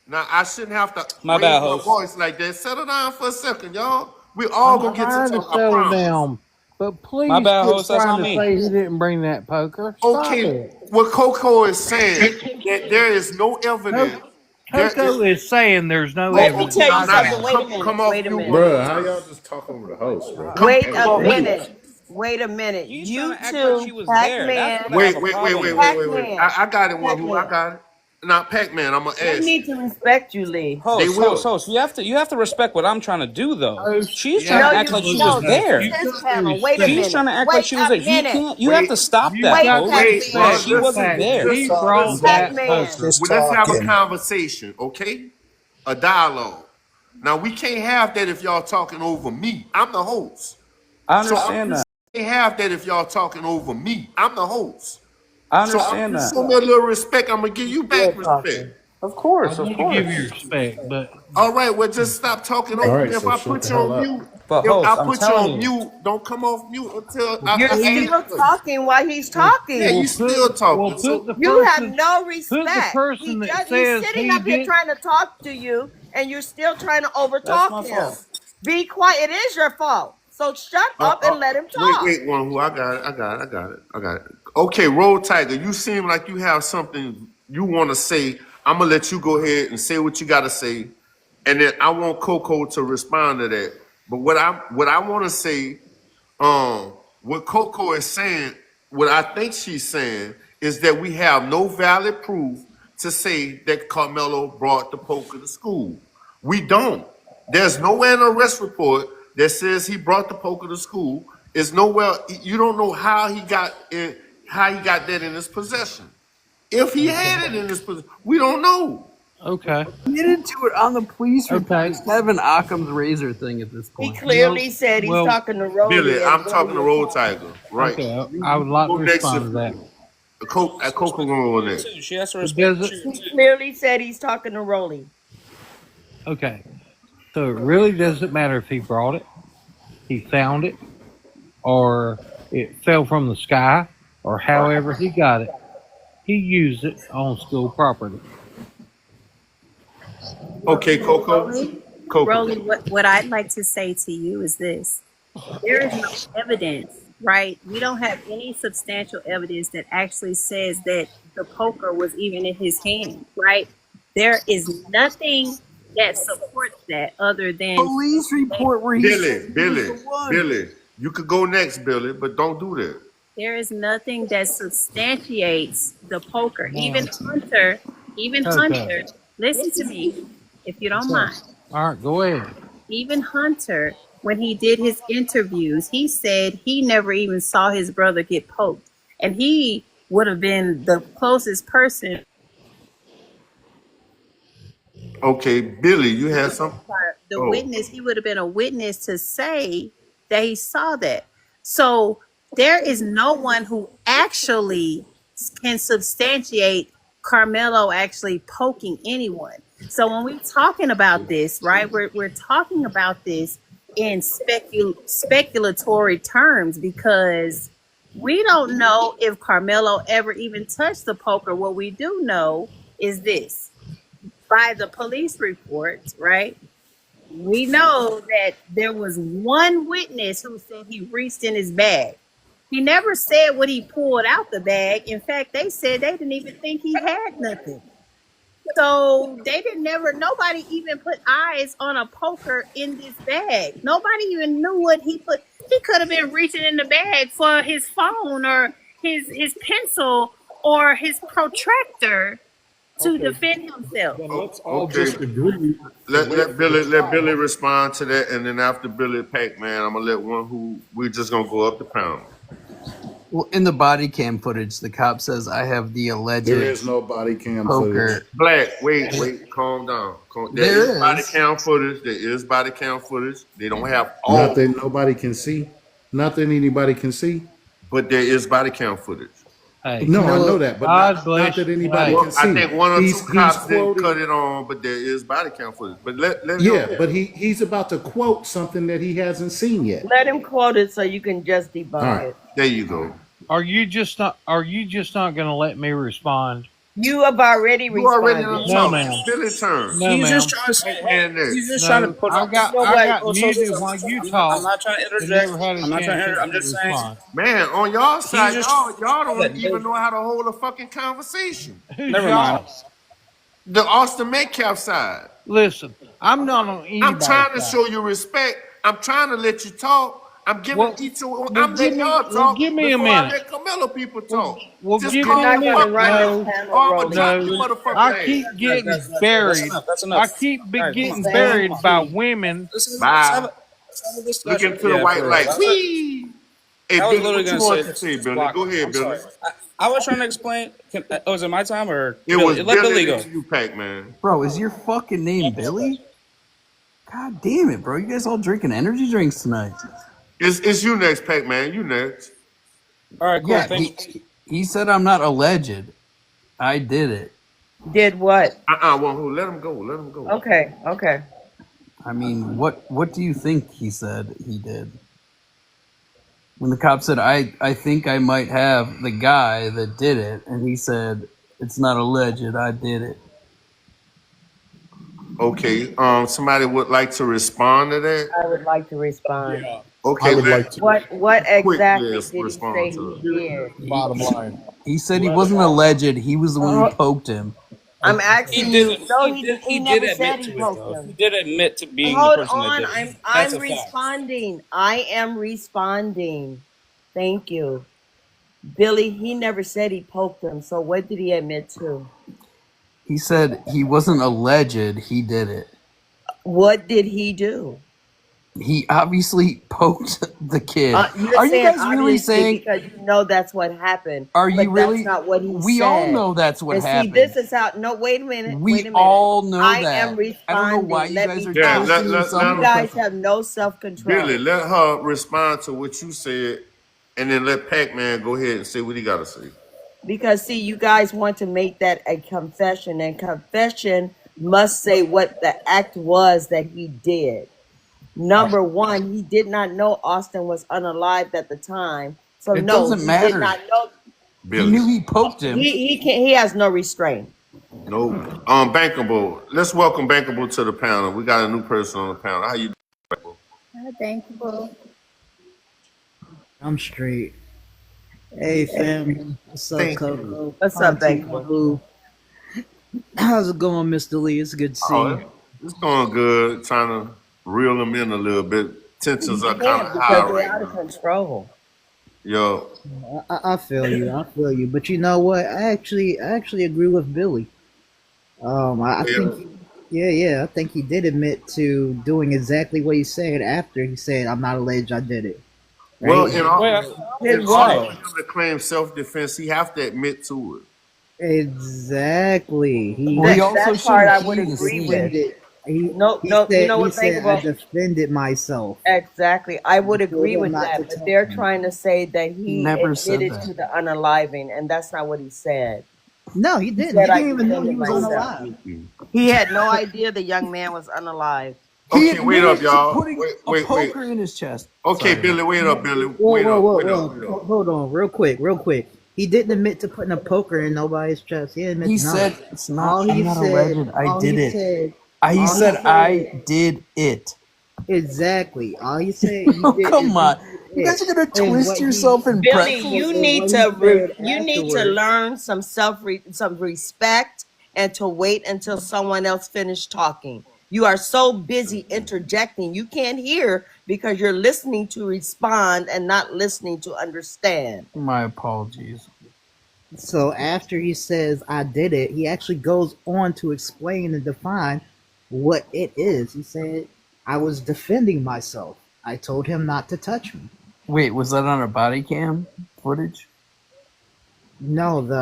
Now I shouldn't have to My raise bad, my host. voice like that. Settle down for a second, y'all. We all I'm gonna get to trying to talk. I settle promise. down, but My please bad, quit host. That's trying on to me. say he didn't bring that poker. Stop Okay, it. what Coco is saying that there is no evidence. There is. Coco is saying there's no Let me evidence. Okay, tell you I'm I not. got something. it. Wait a Come minute. off Wait a mute minute. one more Bruh, how time. y'all just talk over the host, bro? Wait Come a off Damn. mute. minute. Wait a minute. He's trying You to act like she two, was there. That's Pac-Man, what I have Wait, a wait, wait, problem wait, with. wait, wait, wait. Pac-Man, I got it. One who I Pac-Man. got it. Now, Pac-Man, I'm gonna They ask need you. to respect you, Lee. They will. Host. You have to respect what I'm trying to do though. Host, She's trying yeah, No, to act you like she no. was absolutely, This Host. is there. You've his got to panel. Wait a respect. She's minute. trying to act like Wait she was a there. minute. You have Wait, to stop You've that, Wait, got to host. wait, Because bro. Pac-Man. she respect the Listen, wasn't fact that there. Just he talk. brought that Pac-Man. poker. Just let's have a talking. conversation, okay? A dialogue. Now we can't have that if y'all talking over me. I'm the host. I So I'm understand that. just can't have that if y'all talking over me. I'm the host. I So I'm understand just that. show me a little respect. I'm gonna give you back Still respect. talking. Of I course, of want to give you course. respect, but All right, well just stop talking All over right, me. If so I shut put the you hell on up. mute, But if I host, I'm put you telling on you. mute, don't come off mute until You're I please, still ask you. talking while he's well, Yeah, talking. you well, still talking. put So the You have person, no put the respect. person that He's says sitting he up here did. trying to talk to you, and you're still trying to That's overtalk my him. fault. Be quiet. It is your fault. So shut up and let him talk. wait, one who I got it. Okay, Roll Tiger, you seem like you have something you want to say. I'm gonna let you go ahead and say what you got to say, and then I want Coco to respond to that. But what I want to say, what Coco is saying, what I think she's saying is that we have no valid proof to say that Carmelo brought the poker to school. We don't. There's nowhere in the arrest report that says he brought the poker to school. It's nowhere. You don't know how he got in, how he got that in his possession. If he Okay, had it in his possession, we don't know. okay, Admitted to it on the police report. okay. It's kind of an Occam's razor thing at this He point. clearly said he's Well, talking to Billy, Rolly, and I'm talking Rolly to is Roll talking. Tiger, right? okay. I would like Go to next respond if to that. Coco gonna go next. She has to respect Does the it? truth He too. clearly said he's talking to Rolly. Okay. So it really doesn't matter if he brought it, he found it, or it fell from the sky, or however he got it. He used it on school property. Okay, Coco. Rolly, Coco. what I'd like to say to you is this. There is no evidence, right? We don't have any substantial evidence that actually says that the poker was even in his hand, right? There is nothing that supports that other than Police report where he said Billy, he was Billy, the one. Billy. You could go next, Billy, but don't do that. there is nothing that substantiates the poker. Now, Even Coco. Hunter, listen to me, if you don't mind. All right, go ahead. Even Hunter, when he did his interviews, he said he never even saw his brother get poked. And he would have been the closest person, Okay, Billy, you had some. the Oh, witness, he would have been a witness to say that he saw that. So there is no one who actually can substantiate Carmelo actually poking anyone. So when we're talking about this, right, we're talking about this in speculatory terms because we don't know if Carmelo ever even touched the poker. What we do know is this by the police reports, right? We know that there was one witness who said he reached in his bag. He never said what he pulled out the bag. In fact, they said they didn't even think he had nothing. So they didn't never, nobody even put eyes on a poker in this bag. Nobody even knew what he put. He could have been reaching in the bag for his phone or his pencil or his protractor to Okay, defend himself. then let's all okay. just agree to Let wait let for the Billy trial. respond to that, and then after Billy Pac-Man, I'm gonna let one who we just gonna go up the panel. Well, in the body cam footage, the cop says, "I have the There alleged is no body cam footage. poker." Black, wait, calm down. There is There body is. cam footage. There is body cam footage. They don't have all. Nothing nobody can see. Nothing anybody can see. but there is body cam footage. Hey, No, I know Camilo, that, but God not bless that you. anybody Hey, can Well, I see. think one or two He's cops didn't cut quoting. it on, but there is body cam footage. But let him. Yeah, but he's about to quote something that he hasn't seen yet. Let him quote it so you can just All debunk right. it. There you go. are you just not? Are you just not going to let me respond? You have already You already done responded. No, talked. ma'am. It's Billy turn. No, He's just ma'am. trying to say, Pac hey, Man next. he's just trying to No, put I on. You got know I what? got Oh, so muted listen, while you I'm talked not trying to and interject. never had a I'm not trying chance to. to I'm just saying respond. Man, on y'all he's side, just y'all trying don't to even say, know how to hold a fucking conversation. Who's never mind. y'all? The Austin Metcalf side. Listen, I'm not on I'm anybody's trying to side. show you respect. I'm trying to let you talk. I'm giving Well, each of I'm letting y'all give talk me a before I minute. let Camilla people Well, talk. Just give You're me calm a the not going to fuck minute. run this down, No, panel or I'm gonna rolling. chop no. your motherfucking I ass. keep getting That's buried. enough. That's I enough. keep All right, come on. getting Thank buried by you. women. Bye. Let's have a Look discussion. into the Yeah, white for real. light. Whee! Hey I was Billy, literally what gonna you say, want to say, Billy? block. Go ahead, I'm sorry. Billy. I was trying to explain. Oh, is it my time or It was Billy? Let Billy Billy go. and you, Pac-Man. Bro, is your fucking name Billy? God damn it, bro. You guys all drinking energy drinks tonight. It's you next, Pac-Man. You next. All right, cool. Yeah, Thanks. he said I'm not alleged. I did it. Did what? Well, let him go. Let him go. Okay, okay. I mean, what do you think he said he did? When the cop said, I think I might have the guy that did it, and he said, it's not alleged, I did it. Okay. Somebody would like to respond to that. I would like to respond. Yeah, I Okay, would let like to. What quickly exactly did he say respond to he it. did? Bottom line, He said he whoever wasn't alleged, he was the one who Oh, poked him. I'm okay, asking you. No, He he did never said admit he to it poked though. He him. did admit to being the Hold person that on. did it. That's I'm a fact. responding. I am responding. Thank you. Billy, he never said he poked him. So what did he admit to? He said he wasn't alleged, he did it. What did he do? He obviously poked the kid. You're Are you saying guys really obviously saying, because you know that's what happened, are you but that's really? not what he We all said. know that's what And see, happened. this is how. No, wait a minute. Wait We a minute. all know I am that. I don't know why responding. you Let guys me are Yeah, talk. twisting You yourself let guys up. have no self Billy, control let her respond to what you said, and then let Pac-Man go ahead and say what he got to say. because see, you guys want to make that a confession, and confession must say what the act was that he did. Number one, he did not know Austin was unalived at the time. So It no, doesn't he did matter. not know. He Billy. knew he poked him. He can't. He has no restraint. Nope. Bankable. Let's welcome Bankable to the panel. We got a new person on the panel. How you doing, Thank you. I'm straight. Hey fam, what's up, Thank you. Coco? What's up, Auntie Bankable? Malu. How's it going, Mr. Lee? It's good to see Oh, you. it's going good. Trying to reel them in a little bit. Tensions You are kind of can't because high they're right out of now. control. Yo, I feel you. I feel you. But you know what? I actually agree with Billy. I yeah. think, yeah. I think he did admit to doing exactly what he said after he said, "I'm not alleged. I did it." Well, Right? Wait, Did in order what? for him to claim self-defense, he have to admit to it. Exactly. Well, he also That part shouldn't I would cheat in the agree with. scene. Defended. He Nope, he nope. You said know he what, said I Bankable? defended myself. Exactly. I would I told agree him with not to that, but touch they're me. trying to say that He he never said admitted that. to the unaliving, and that's not what he said. No, he He didn't. said He I didn't even know he defended was myself. unalive. He had no idea the young man was unalive. He Okay, wait up, admitted to y'all. putting Wait, a wait, wait. poker in his chest. Okay, Sorry. Billy, wait up, Billy. Whoa, Wait whoa, up, whoa, wait up, whoa. wait up. Hold on, real quick. He didn't admit to putting a poker in nobody's chest. He didn't admit He to none. said, it's not, I'm not alleged. I All did he it. said, He all he said, said, I did it. exactly. All he said he Oh, did is come he on. did You guys it. are going to And twist what he, yourself in Billy, pretzels? you and need what he to said you need to afterwards, learn some some respect and to wait until someone else finished talking. You are so busy interjecting. You can't hear because you're listening to respond and not listening to understand. My apologies. so after he says I did it, he actually goes on to explain and define what it is. He said, I was defending myself. I told him not to touch me. Wait, was that on a body cam footage? No, the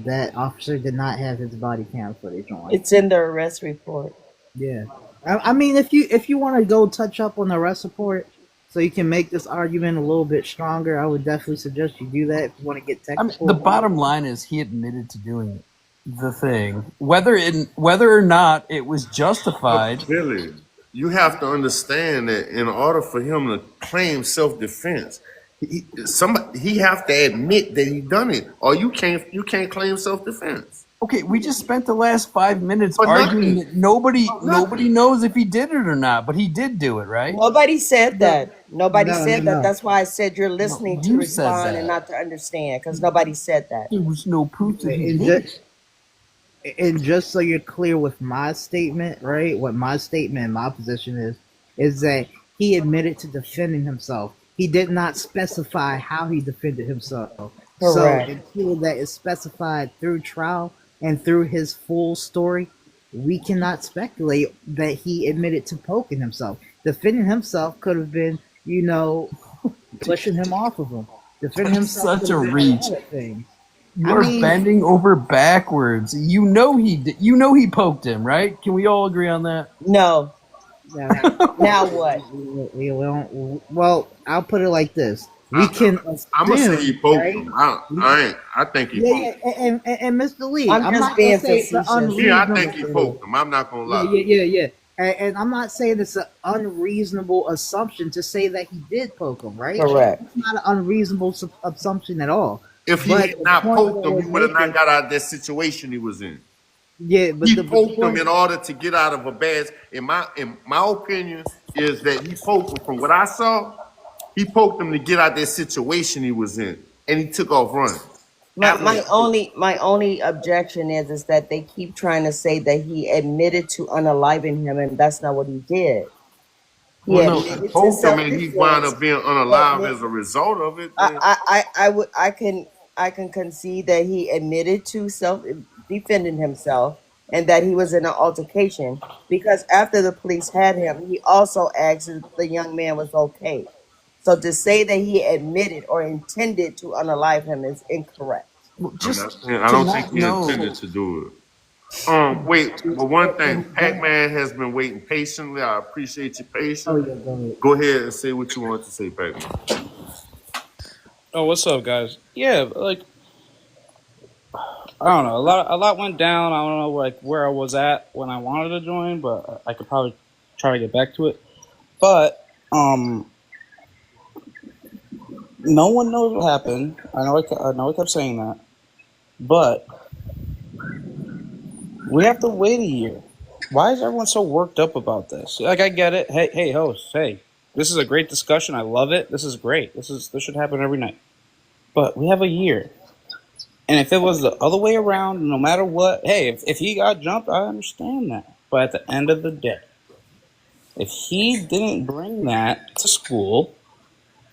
that officer did not have his body cam footage on. It's in the arrest report. Yeah, I mean, if you want to go touch up on the arrest report, so you can make this argument a little bit stronger, I would definitely suggest you do that if you want to get I mean, technical. the bottom line is he admitted to doing it. The thing, whether or not it was justified. But Billy, you have to understand that in order for him to claim self-defense, he have to admit that he done it, or you can't claim self-defense. Okay, we just spent the last 5 minutes For arguing nothing. that nobody For nothing. knows if he did it or not, but he did do it, right? Nobody said that. Nobody No, said that. no. That's why I said you're listening to You said respond and that. not to understand, because nobody said that. There was no proof that he And did. just so you're clear with my statement, right? What my statement and my position is that he admitted to defending himself. He did not specify how he defended himself. So Correct. until that is specified through trial and through his full story, we cannot speculate that he admitted to poking himself. Defending himself could have been, pushing him off of him. Defending That's himself such could a have been reach. other things. You are bending over backwards. You know he did. You know he poked him, right? Can we all agree on that? No. Now what? Well, I'll put it like this: we can assume, I'm gonna say he poked right? him. I think he poked him. And Mr. Lee, I'm I'm just not being gonna say it's an facetious. Yeah, I unreasonable. think he poked him. I'm not gonna lie. Yeah. And I'm not saying it's an unreasonable assumption to say that he did poke him, right? Correct. It's not an unreasonable assumption at all. If he But had the not point poked that him, we're he would have not making, got out of that situation he was in. yeah, but He the poked him point, in order to get out of a bad. In my opinion, is that he poked him. From what I saw, he poked him to get out that situation he was in, and he took off running. My only objection is that they keep trying to say that he admitted to unaliving him, and that's not what he did. He Well, no, He admitted to poked him, and he wound self-defense. up being But unalive as a result of it. Then I can concede that he admitted to self defending himself and that he was in an altercation, because after the police had him, he also asked if the young man was okay. So to say that he admitted or intended to unalive him is incorrect. I'm not just saying, I to don't think not he know. intended to do it. Wait, but one thing, Pac-Man has been waiting patiently. I appreciate your patience. Go ahead and say what you want to say, Pac-Man. Oh, what's up, guys? Yeah, like I don't know. A lot went down. I don't know where I was at when I wanted to join, but I could probably try to get back to it. But no one knows what happened. I know I kept saying that, but we have to wait a year. Why is everyone so worked up about this? Like, I get it. Hey, host. Hey, this is a great discussion. I love it. This is great. This should happen every night. But we have a year. And if it was the other way around, no matter what, hey, if he got jumped, I understand that. But at the end of the day, if he didn't bring that to school,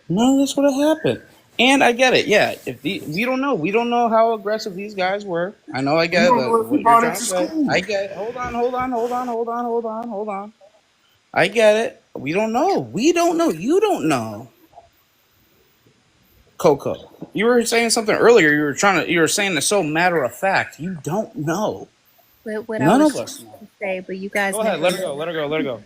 none of this would have happened. And I get it, yeah. We don't know how aggressive these guys were. I know, I You get don't know if he what you're brought it trying to to say. school. I get it. Hold on. I get it. We don't know. You don't know. Coco, you were saying something earlier. You were saying it's so matter of fact. You don't know. What I None was of us trying know. to say, but you guys Go ahead. never. Let her go.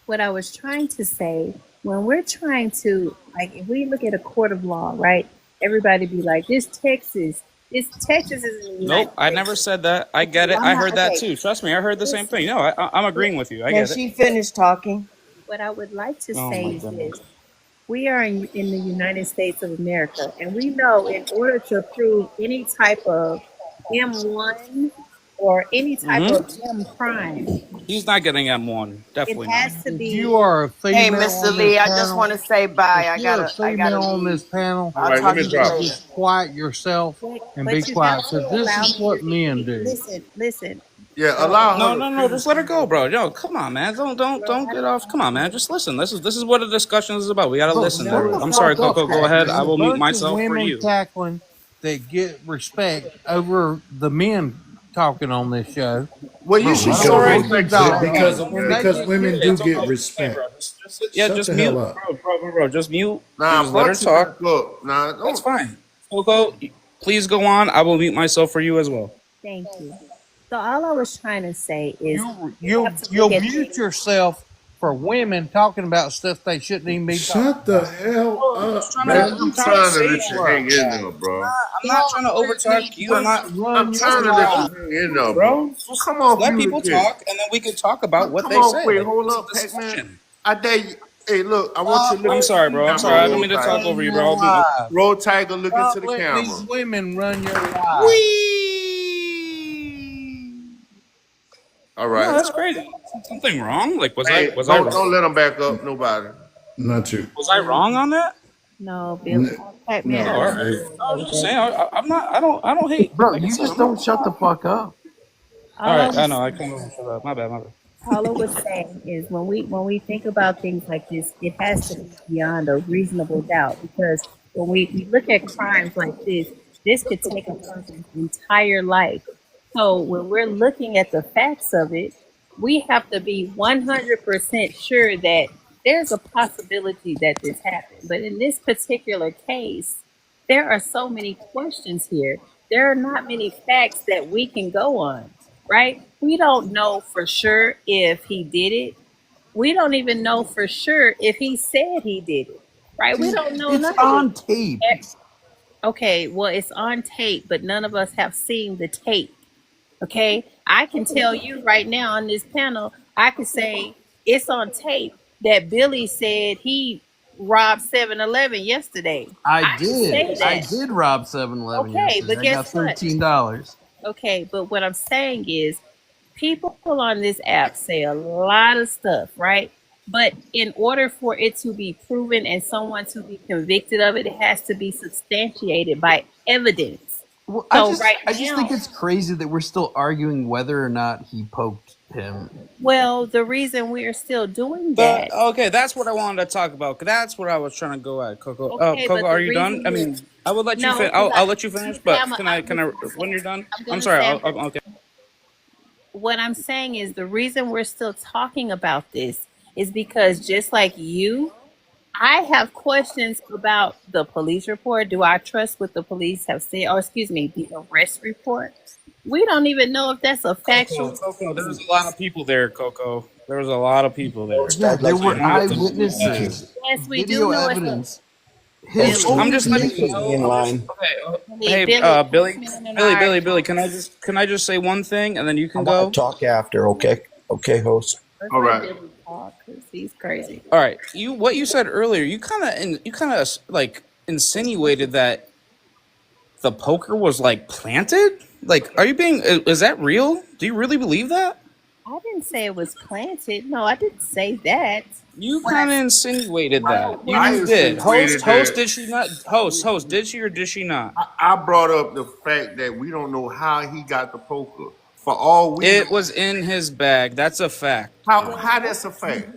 What I was trying to say, when we're trying to, like, if we look at a court of law, right? Everybody be like, this Texas is in the United Nope, I never States. said that. I get it. I'm I not heard that okay. too. Trust me, I heard the same Listen, thing. No, I'm agreeing with you. I Can get it. she finish talking? what I would like to Oh say my is goodness. this. We are in the United States of America, and we know in order to prove any type of M1 or any type of M crime, He's not getting M1. it Definitely not. has to If be. you are a Hey, female Mr. on this Lee, I just panel, want to say bye. if you're a I gotta female on leave. this panel, All I'll right, let talk me to you you drop later. it. just quiet yourself and be But you have quiet, to because this allow is me what to men do. listen. Yeah, allow No, her to no. finish. Just let her go, bro. Yo, come on, man. Don't get off. Come on, man. Just listen. This is what the discussion is about. We gotta But listen. shut the I'm fuck sorry, up, Coco. Go ahead. Pac-Man. I A will mute bunch of myself for women you. cackling that get respect over the men talking on this show. Well, you Bro, should It's show all Because right. respect to the because men. and Yeah. they because just women get do It's get okay. It's okay, bro. respect. Yeah, Shut just the hell mute, up. bro. Just mute. Nah, Just let her brought you back talk. up. Nah, That's don't. fine. Coco, please go on. I will mute myself for you as well. Thank you. So all I was trying to say is we you'll have to look at mute things. yourself for women talking about stuff they shouldn't even be talking Shut the about. hell Well, I'm just up, trying Man, to man. I'm I'm trying to trying to save let you you hang in guys. there, bro. I'm not trying to overtalk you. I'm Run trying your to let life. you hang in there, bro. Bro, Well, just come off let mute people again. talk, and then we could talk about what Come they on, say. wait, Like hold it's a up, Pac-Man. discussion. I dare you. Hey, look, I want you Stop to look I'm into sorry, the bro. I'm camera, sorry. I don't roll mean to talk tiger. over you, your bro. life. Roll tiger, look into Stop the letting these camera. women run your life. Wee. All No, right. that's crazy. Is something wrong? Like, Hey, don't let them back up. Nobody. Not you. was I wrong on that? No, Bill. N- Pac-Man, Oh, no. all I right. don't Hey, agree I was with just that. saying. I'm not. I don't hate. Bro, Like I you said, just I'm not. don't shut the fuck up. All All I right. I was know. I can't shut up. My bad. My bad. all I was saying is when we think about things like this, it has to be beyond a reasonable doubt because when we look at crimes like this could take a person's entire life. So when we're looking at the facts of it, we have to be 100% sure that there's a possibility that this happened. But in this particular case, there are so many questions here. There are not many facts that we can go on, right? We don't know for sure if he did it. We don't even know for sure if he said he did it, right? We don't know It's none of this. on tape. Okay, well, it's on tape, but none of us have seen the tape. Okay, I can tell you right now on this panel, I could say it's on tape that Billy said he robbed 7-Eleven yesterday. I I can did. say I that. did rob 7-Eleven Okay, yesterday. but I got guess what? $13. Okay, but what I'm saying is people on this app say a lot of stuff, right? But in order for it to be proven and someone to be convicted of it, it has to be substantiated by evidence. Well, So right I just think now, it's crazy that we're still arguing whether or not he poked him. well, the reason we are still doing But that, okay, that's what I wanted to talk about. That's what I was trying to go at, Coco. okay, Coco, but are the you done? reason I we're mean, I would let you no, fin. because I'll let you finish. okay, But can I? I'm Can just I? gonna say, When you're done, I'm I'm gonna sorry. say, I'm just Okay. what I'm saying is the reason we're still talking about this is because just like you, I have questions about the police report. Do I trust what the police have said? Or excuse me, the arrest report. We don't even know if that's a factual. Coco, there was a lot of people there, Coco. There was a lot of people there. Yeah, I'd there like So to you were don't have to. eyewitnesses, Yes, we do video know it's a evidence. His host. Billy. I'm own just Can letting you you put video. me know. in I'm just line? okay. Billy, Billy, Billy, Pac-Man and Billy, I are Billy, Billy. talking. Can I just say one thing and then you I can want go? to talk after. Okay. Okay, host. Let's All let right. Billy talk because he's crazy. All right. What you said earlier. You kind of like insinuated that the poker was like planted. Like, are you being? Is that real? Do you really believe that? I didn't say it was planted. No, I didn't say that. You What I kind of insinuated that. You what I I just did. insinuated Host. that Did she not? Host. Did she or did she not? I brought up the fact that we don't know how he got the poker. For all we know, It was in his bag. That's a fact. how that's a fact.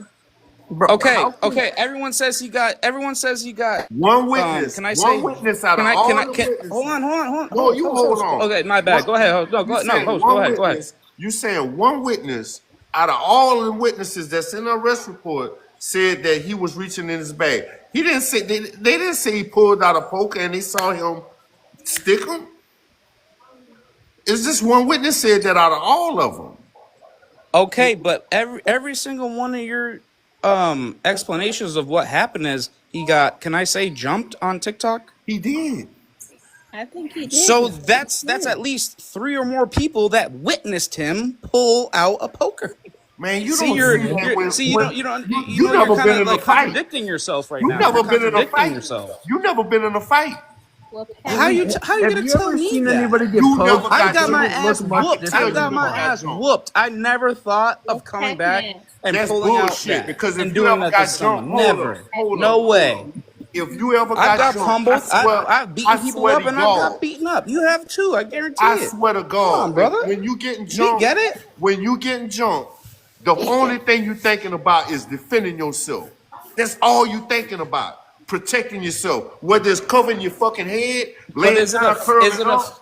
Bro, Okay. how can Okay. Everyone says he got. Everyone says he got. One witness, Can I one say? witness out Can of I? Can all I? the Can hold witnesses. on. Hold on. Hold on. No, you hold Host. on. Okay. My bad. One, Go ahead. Host. No. you Go. No. saying Host. Go one ahead. Go ahead. witness? You saying one witness out of all the witnesses that's in the arrest report said that he was reaching in his bag. He didn't say they didn't say he pulled out a poker and they saw him stick him. It's just one witness said that out of all of them. Okay, but every single one of your explanations of what happened is he got, can I say, jumped on TikTok? He did. I think he did. So that's at least three or more people that witnessed him pull out a poker. Man, you See, don't see that when you you're never kind been of in a like fight. contradicting yourself right You now. You're never been in a contradicting fight. yourself. You never been in a fight. Well, How Pac-Man, how you have gonna you tell ever me seen that? anybody get You poked? never I got got They my jumped. don't look ass I much can whooped. tell I different you got than my never got ass punks. jumped. whooped. I never thought well, of coming back Pac-Man, and That's pulling out bullshit. that Because and if you doing ever that to got jumped, someone. Never. No hold way. up. If you ever I've got got jumped, I pummeled. swear, I've beaten I people swear up to and I've God, got beaten up. You have too. I guarantee I it. swear to Come on, God, brother. when you getting We jumped, get it. the only thing you thinking about is defending yourself. That's all you thinking about. Protecting yourself. Whether it's covering your fucking head, But laying down, curling up,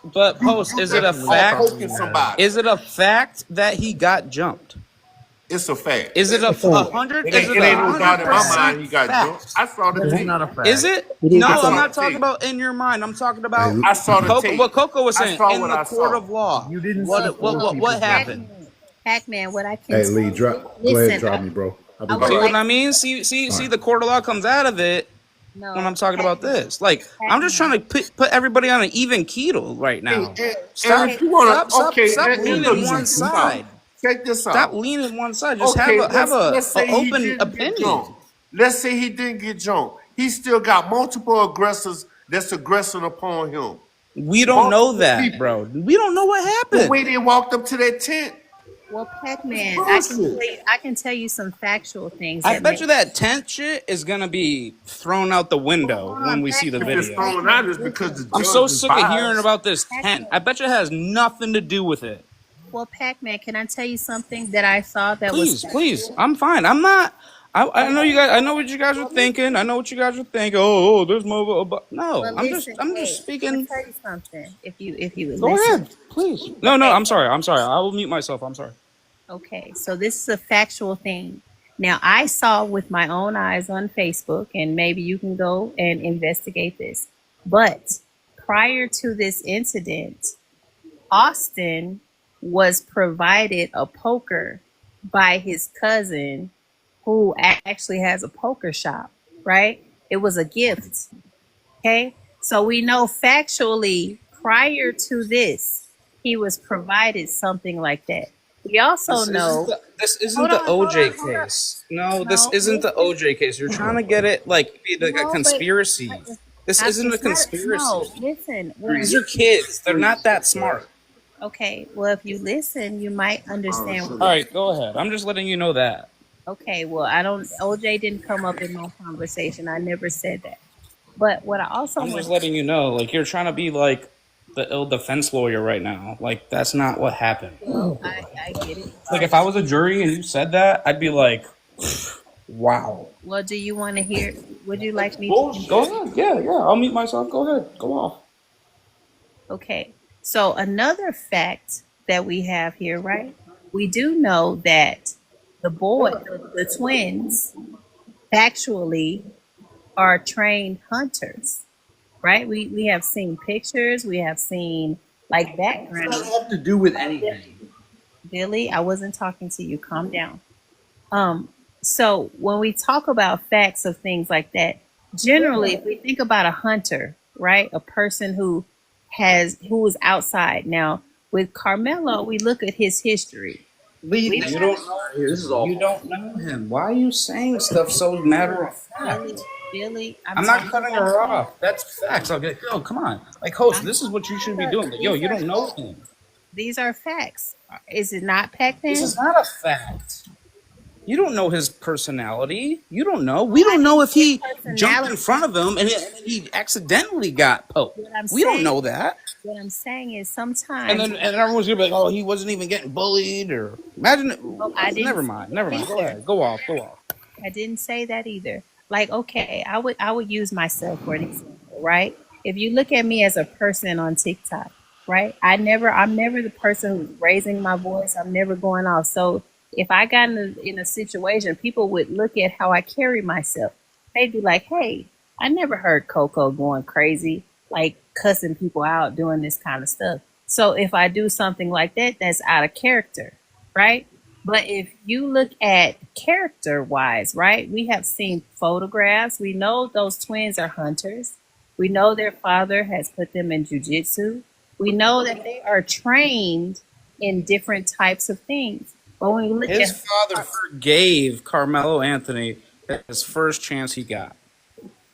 host? you Is it just a or fact? poking somebody. Is it a fact that he got jumped? It's a fact. Is it a hundred? Is it It a ain't no hundred doubt in my percent mind he got jumped. fact? I saw the That's tape. not a Is fact. it? He didn't I No, get I'm saw jumped. not the talking tape. about in your mind. I'm talking hey, about I saw the Coco. tape. What Coco was I saying saw in what the I court saw. of law. You didn't well, see four well, people What get happened? jumped. Pac-Man, what I can hey, tell Lee, you, go ahead and listen, drop me, bro. I'll I be would back. See what like I mean? See, All see right. the court of law comes out of it when I'm no talking about Pac-Man. this. Like, I'm just Pac-Man. trying to put everybody on an even keel right And, now. and, and Stop, if Okay, you want stop, to, stop, okay, stop and leaning look, one check this side. out. Check this Stop out. leaning one side. Just have Okay, a let's say he open didn't get opinion. jumped. Let's say he didn't get jumped. He still got multiple aggressors that's aggressing upon him. We don't know Multiple that, people. bro. We don't know what The happened. way they walked up to that tent, well, it's Pac-Man, bullshit. I can tell you some factual things I that bet make. you that tent shit is gonna be thrown out the Hold window when on, we see the If Pac-Man, it's video. thrown out, Pac-Man, it's because the listen, I'm so judge is sick of hearing biased. about this tent. I Pac-Man. bet you it has nothing to do with it. Well, Pac-Man, can I tell you something that I saw that was Please, please. factual? I'm fine. I'm not. I know you Okay. guys. I know what you guys are Well, thinking. listen. I know what you guys are thinking. Oh, there's more. But no, Well, I'm just. listen. I'm just Hey, I'm gonna speaking. tell you something. If you would Go listen. ahead, please. No, no. Okay. I'm sorry. I'm sorry. I will mute myself. I'm sorry. Okay. So this is a factual thing. Now, I saw with my own eyes on Facebook, and maybe you can go and investigate this. But prior to this incident, Austin was provided a poker by his cousin who actually has a poker shop, right? It was a gift. Okay. So we know factually prior to this, he was provided something like that. We also know, This isn't hold the on, hold OJ on, hold on. case. No, this No, isn't the listen. OJ case. You're trying to get it like a No, conspiracy. This isn't a it's not. conspiracy. No, listen. What I'm These are kids. They're not that smart. okay. Well, if you listen, you might understand. All right, go ahead. I'm just letting you know that. Okay. Well, I don't. OJ didn't come up in my conversation. I never said that. But what I also I'm want. just letting you know. Like you're trying to be like the ill defense lawyer right now. Like that's not what happened. Well, I get it. Like if I was a jury and you said that, I'd be like, wow. Well, do you want to hear? Would you like me Well, to? go ahead. Yeah, yeah. I'll mute myself. Go ahead. Go off. Okay. So another fact that we have here, right? We do know that the twins, factually are trained hunters, right? We have seen pictures, we have seen like What does background. that have to do with anything? Billy, I wasn't talking to you. Calm down. So when we talk about facts of things like that, generally, if we think about a hunter, right, a person who is outside. Now, with Carmelo, we look at his history. Lead We this You know, don't know. This is You awful. don't know him. Why are you saying stuff so matter of Billy, fact? Billy, I'm I'm not talking cutting about her facts. off. That's facts. I'll get. Yo, come on. Like host, I'm this is what you should be not- doing. Like, yo, you don't know him. these are facts. Is it not, This Pac-Man? is not a fact. You don't know his personality. You don't know. We Well, I don't know didn't if say he jumped in personality. front of him and he accidentally got poked. What I'm We don't saying, know that. what I'm saying is And sometimes. then and everyone's gonna be like, oh, he wasn't even getting bullied or imagine it. Oh, I didn't Never say mind. that Never mind. Go either. ahead. Go off. Go off. I didn't say that either. Like, okay, I would use myself for an example, right? If you look at me as a person on TikTok, right? I'm never the person who's raising my voice. I'm never going off. So if I got in a situation, people would look at how I carry myself. They'd be like, hey, I never heard Coco going crazy, like cussing people out, doing this kind of stuff. So if I do something like that, that's out of character, right? But if you look at character wise, right, we have seen photographs. We know those twins are hunters. We know their father has put them in jujitsu. We know that they are trained in different types of things. But when we look His at, father forgave Carmelo Anthony his first chance he got.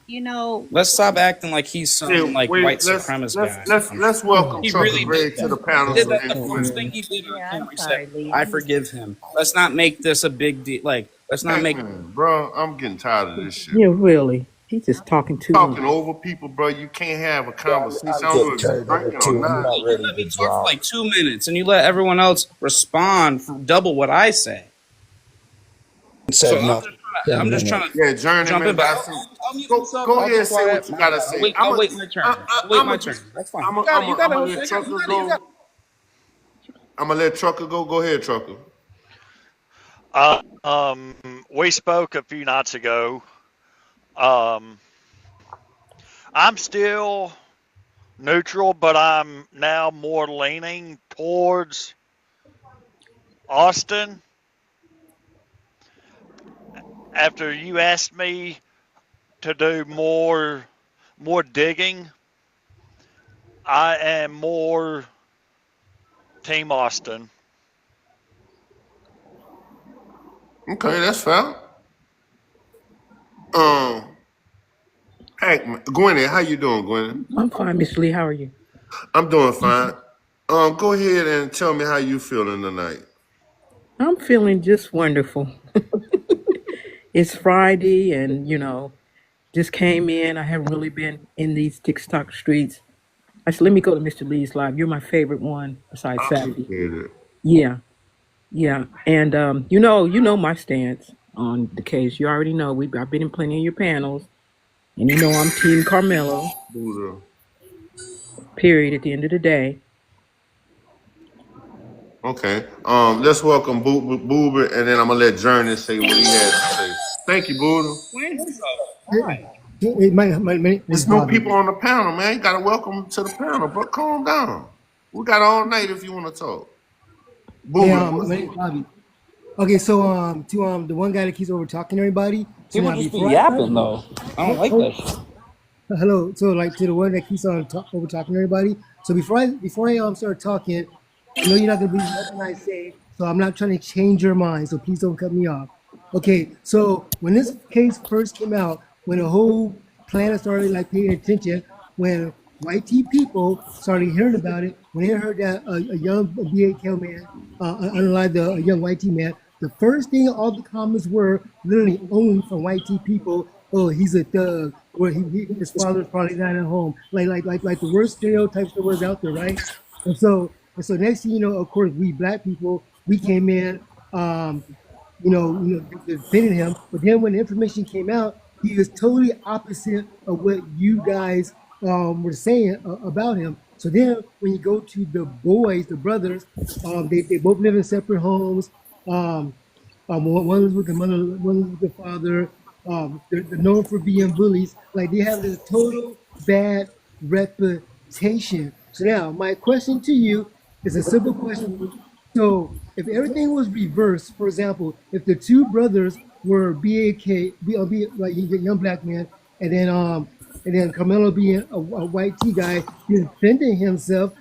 you know, Let's stop acting like he's some Yeah, like wait, white supremacist guy. let's welcome He Trucker really Greg did to the that. panel He did so that they the can first win. thing he did on yeah, I'm camera. He sorry, said, Lee. "I forgive him." Let's not make this a big deal. Like, let's not make. Bro, I'm getting tired of this shit. Yeah, really. He's just talking too Talking much. over people, bro. You can't have a Yeah, conversation. I'm I don't know getting if you're tired of it drinking or too. I'm not. not You ready let to me talk for drop. like 2 minutes, and you let everyone else respond for double what I say. So Said nothing. I'm 10 just minutes. trying to Yeah, jump journeyman, in, but but I see. I'll mute myself. Go I'll ahead be and say quiet. what you My gotta bad. say. I'll wait my turn. I'll wait my turn. That's fine. You got it. You got it, I'm Jose. let You Trucker got it. You go. got it. I'm gonna let Trucker go. Go ahead, Trucker. We spoke a few nights ago. Um, I'm still neutral, but I'm now more leaning towards Austin. after you asked me to do more digging, I am more Team Austin. Okay, that's fair. Um, Heck, Gwenny, how you doing, Gwenny? I'm fine, Miss Lee. How are you? I'm doing fine. Go ahead and tell me how you feeling tonight. I'm feeling just wonderful. It's Friday, and just came in. I haven't really been in these TikTok streets. I said, let me go to Mr. Lee's live. You're my favorite one besides I Saturday. appreciate it. Yeah, yeah. And you know my stance on the case. You already know. I've been in plenty of your panels, and you know I'm Team Carmelo. Buddha. Period. At the end of the day. Okay. Let's welcome Boober, and then I'm gonna let Journey say what he has to say. Thank you, Buddha. My name's There's no Bobby. people on the panel, man. You gotta welcome them to the panel, but calm down. We got all night if you want to talk. Hey, Boober, my name's Bobby. Okay, so to the one guy that keeps over talking to everybody. So People now just be before I start, yapping though. I don't like oh, that shit. hello. So like to the one that keeps on over talking to everybody. So before I start talking, I know you're not gonna believe nothing I say. So I'm not trying to change your mind. So please don't cut me off. Okay. So when this case first came out, when the whole planet started like paying attention, when white tea people started hearing about it, when they heard that a young BAK man, unlike a young white tea man, the first thing all the comments were literally only from white tea people. Oh, he's a thug. Where his father's probably not at home. Like the worst stereotypes there was out there, right? And so next thing you know, of course, we black people we came in, um, defending him. But then when the information came out, he was totally opposite of what you guys were saying about him. So then when you go to the boys, the brothers, they both live in separate homes. Um, one was with the mother, one was with the father. They're known for being bullies. Like they have this total bad reputation. So now my question to you is a simple question. So if everything was reversed, for example, if the two brothers were like a young black man, and then Carmelo being a white T guy defending himself,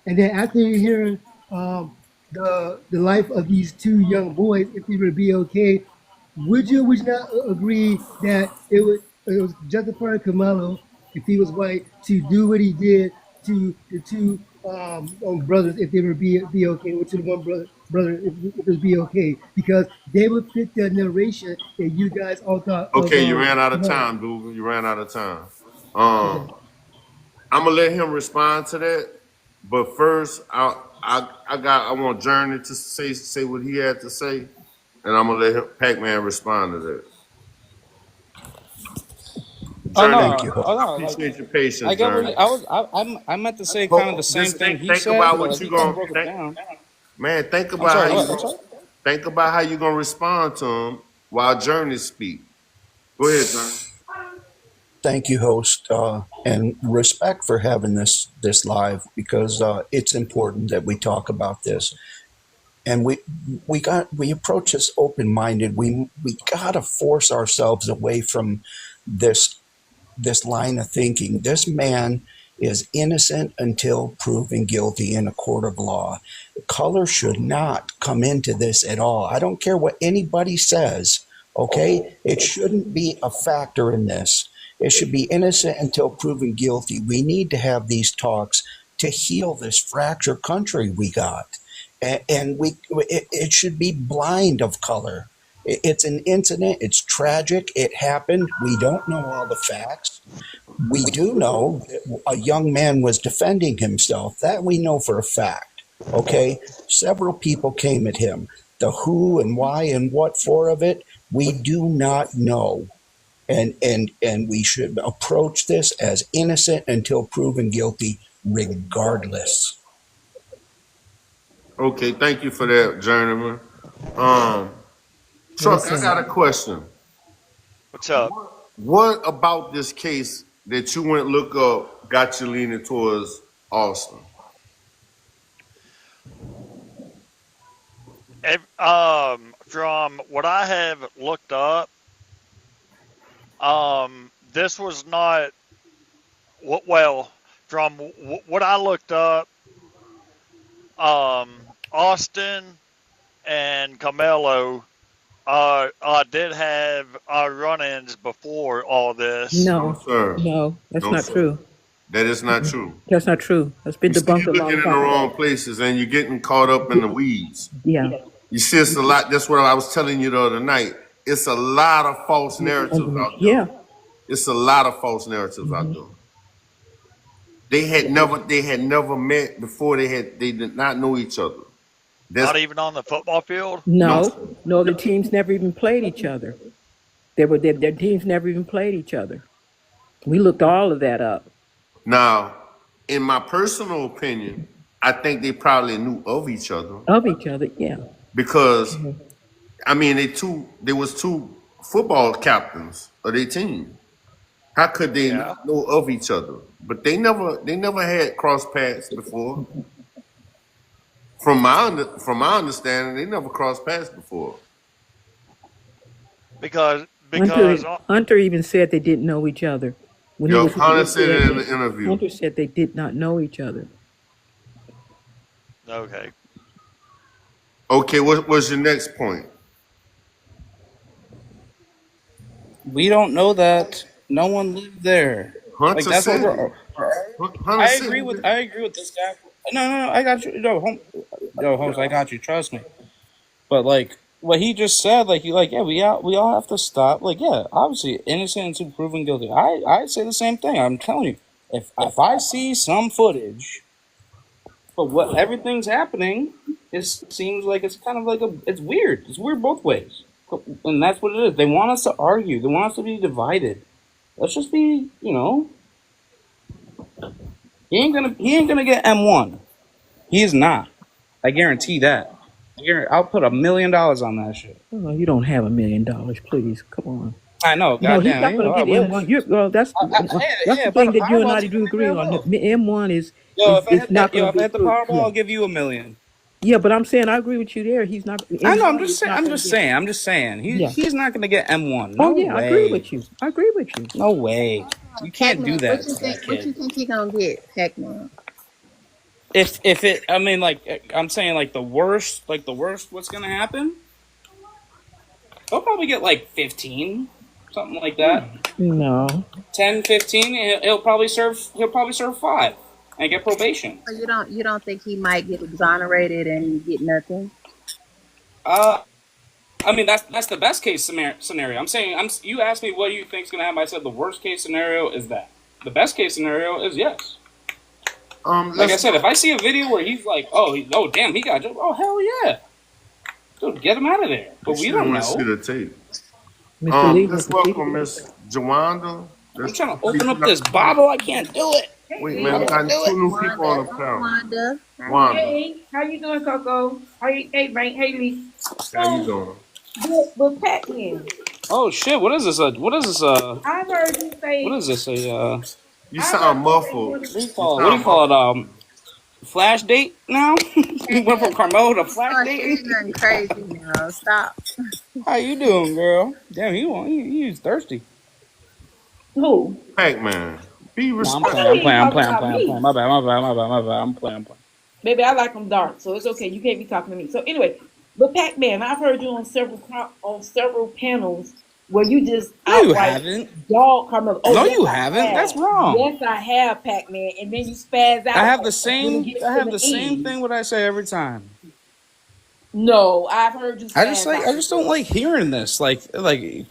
and then after you're hearing the life of these two young boys, if they would be okay, would you not agree that it was justified Kamalo, if he was white, to do what he did to the two brothers if they would be okay, which is one brother if it would be okay, because they would fit the narration that you guys all thought of okay, you ran out of Kamalo. time, Boober. You ran out of time. Okay. I'm gonna let him respond to that. But first, I want Journey to say what he had to say, and I'm gonna let Pac-Man respond to that. Oh Journey, Thank no, you, oh host. I no, like appreciate your I patience, get what Journey. I meant to say kind of the same Just thing he think said, about but what like you he kind of gonna broke it think, down. man. I'm sorry, what? I'm sorry. Think about how you gonna respond to him while Journey speak. Go ahead, Journey. Thank you, host, and respect for having this live because it's important that we talk about this. And we approach this open minded. We gotta force ourselves away from this this line of thinking. This man is innocent until proven guilty in a court of law. Color should not come into this at all. I don't care what anybody says, okay? It shouldn't be a factor in this. It should be innocent until proven guilty. We need to have these talks to heal this fractured country we got. And it should be blind of color. It's an incident. It's tragic. It happened. We don't know all the facts. We do know that a young man was defending himself. That we know for a fact. Okay? Several people came at him. The who and why and what for of it, we do not know. And we should approach this as innocent until proven guilty, regardless. Okay, thank you for that, Journeyman. Um, Truck, I got Listen, a question. What's up? What about this case that you went look up got you leaning towards Austin? From what I have looked up, This was not well from what I looked up. Austin and Carmelo did have run-ins before all this. No, No, sir. no, that's No, not sir. true. That is not true. That's not true. That's been You see, debunked you're a looking long in the time wrong ago. places and you're getting caught up in the weeds. Yeah. You see, it's a lot. That's what I was telling you the other night. It's a lot of false narratives out there. Yeah. It's a lot of false narratives out there. They had never met before. They did not know each other. That's Not even on the football field. no, No, sir. no, the teams never even played each other. Their teams never even played each other. We looked all of that up. Now, in my personal opinion, I think they probably knew of each other Of each other, yeah. because I mean there was two football captains of their team. How could they Yeah, not know of each other? But they never had cross paths before. From my understanding, they never crossed paths before. because Hunter because Hunter even said they didn't know each other when he Yo, was Hunter said it in the investigating. interview. Hunter said they did not know each other. okay. Okay, what was your next point? We don't know that. No one lived there. Like Hunter that's what said we're. it. Hunter I said agree with. it. I agree with this guy. No, I got you. No, Holmes, I got you. Trust me. But like what he just said, like yeah, we all have to stop. Like yeah, obviously innocent until proven guilty. I say the same thing. I'm telling you, if I see some footage, but what everything's happening, it seems like it's kind of like it's weird. It's weird both ways, and that's what it is. They want us to argue. They want us to be divided. Let's just be, he ain't gonna get M1. He is not. I guarantee that. I'll put $1 million on that shit. Oh, you don't have $1 million, please. Come on. I know, No, he's goddamn. not going to I get wish. M1. That's Yeah, the if I thing had the that you and Powerball I ticket, do maybe agree I on. The will. M1 Yo, if I is had not going to the be. Powerball, Yeah. I'll give you $1 million. Yeah, but I'm saying I agree with you there. He's not. I know. I'm M1 just is saying. not I'm going just to get. saying. I'm just saying. Yeah. He's not gonna get M1. Oh No yeah, I agree way. with you. I agree with you. No way. You can't do Pac-Man, what that you to that think? What you kid. think he gonna get, Pac-Man? If it, I mean, like I'm saying, like the worst, what's gonna happen? He'll probably get like 15, something like that. No. 10, 15. He'll probably serve 5 and get probation. So you don't think he might get exonerated and get nothing? I mean that's the best case scenario. I'm saying you asked me what do you think's gonna happen. I said the worst case scenario is that. The best case scenario is yes. Like I said, if I see a video where he's like, oh damn, he got jumped. Oh hell yeah, dude, get him out of there. But we don't Want to see know. the tape. Mr. Lee, Let's welcome Miss Jawanda. I'm trying to open up this bottle. I can't do it. Wait, man, we got two new people on the panel. Wanda. Wanda, Hey, how you doing, Coco? Hey, Frank. Hey, Lee. how you doing? With Pac-Man. Oh shit! What is this? What is this? I heard you say. What is this? You sound muffled. What do you call it? Flash date now? We went from Carmelo to flash date. Nothing crazy now. Stop. How you doing, girl? Damn, he's thirsty. Who? Pac-Man, be No, I'm respectful. playing. My bad. I'm playing. Baby, I like them dark, so it's okay. You can't be talking to me. So anyway, but Pac-Man, I've heard you on several panels where you just No, you outright haven't. dog Carmelo. Oh, No, yes, you I haven't. have. That's wrong. Yes, I have, Pac-Man, and then you spaz out. I have the when same. it gets I to have the same end. thing. What I say every time. No, I've heard you spaz I just don't like hearing this. Like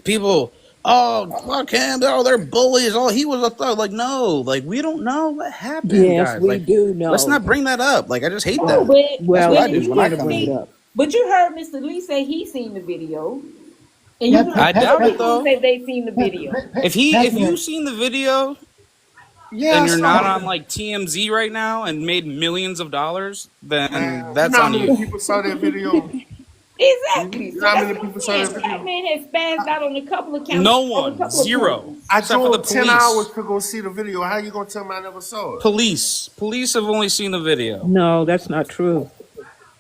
people. Oh, fuck him. Oh, they're bullies. Oh, he was a thug. Like, no. Like, we don't know what happened, Yes, guys. we Like, do know. let's not bring that up. Like, I just hate Oh, that. but Well, That's what I you do when I can't come bring it in. up. But you heard Mr. Lee say he seen the video, and you heard I doubt it, people though. say they seen the video. If you've seen the video Yeah, and I you're saw not it. on like TMZ right now and made millions of dollars, then Man, that's you know how on many you. people saw that video? Exactly. You So know how that's many what people I'm saw that saying. video? Pac-Man has spazzed out on a couple of No on a one. couple of Zero. panels. I Except for the drove 10 police. hours to go see the video. How you gonna tell me I never saw it? Police have only seen the video. No, that's not true.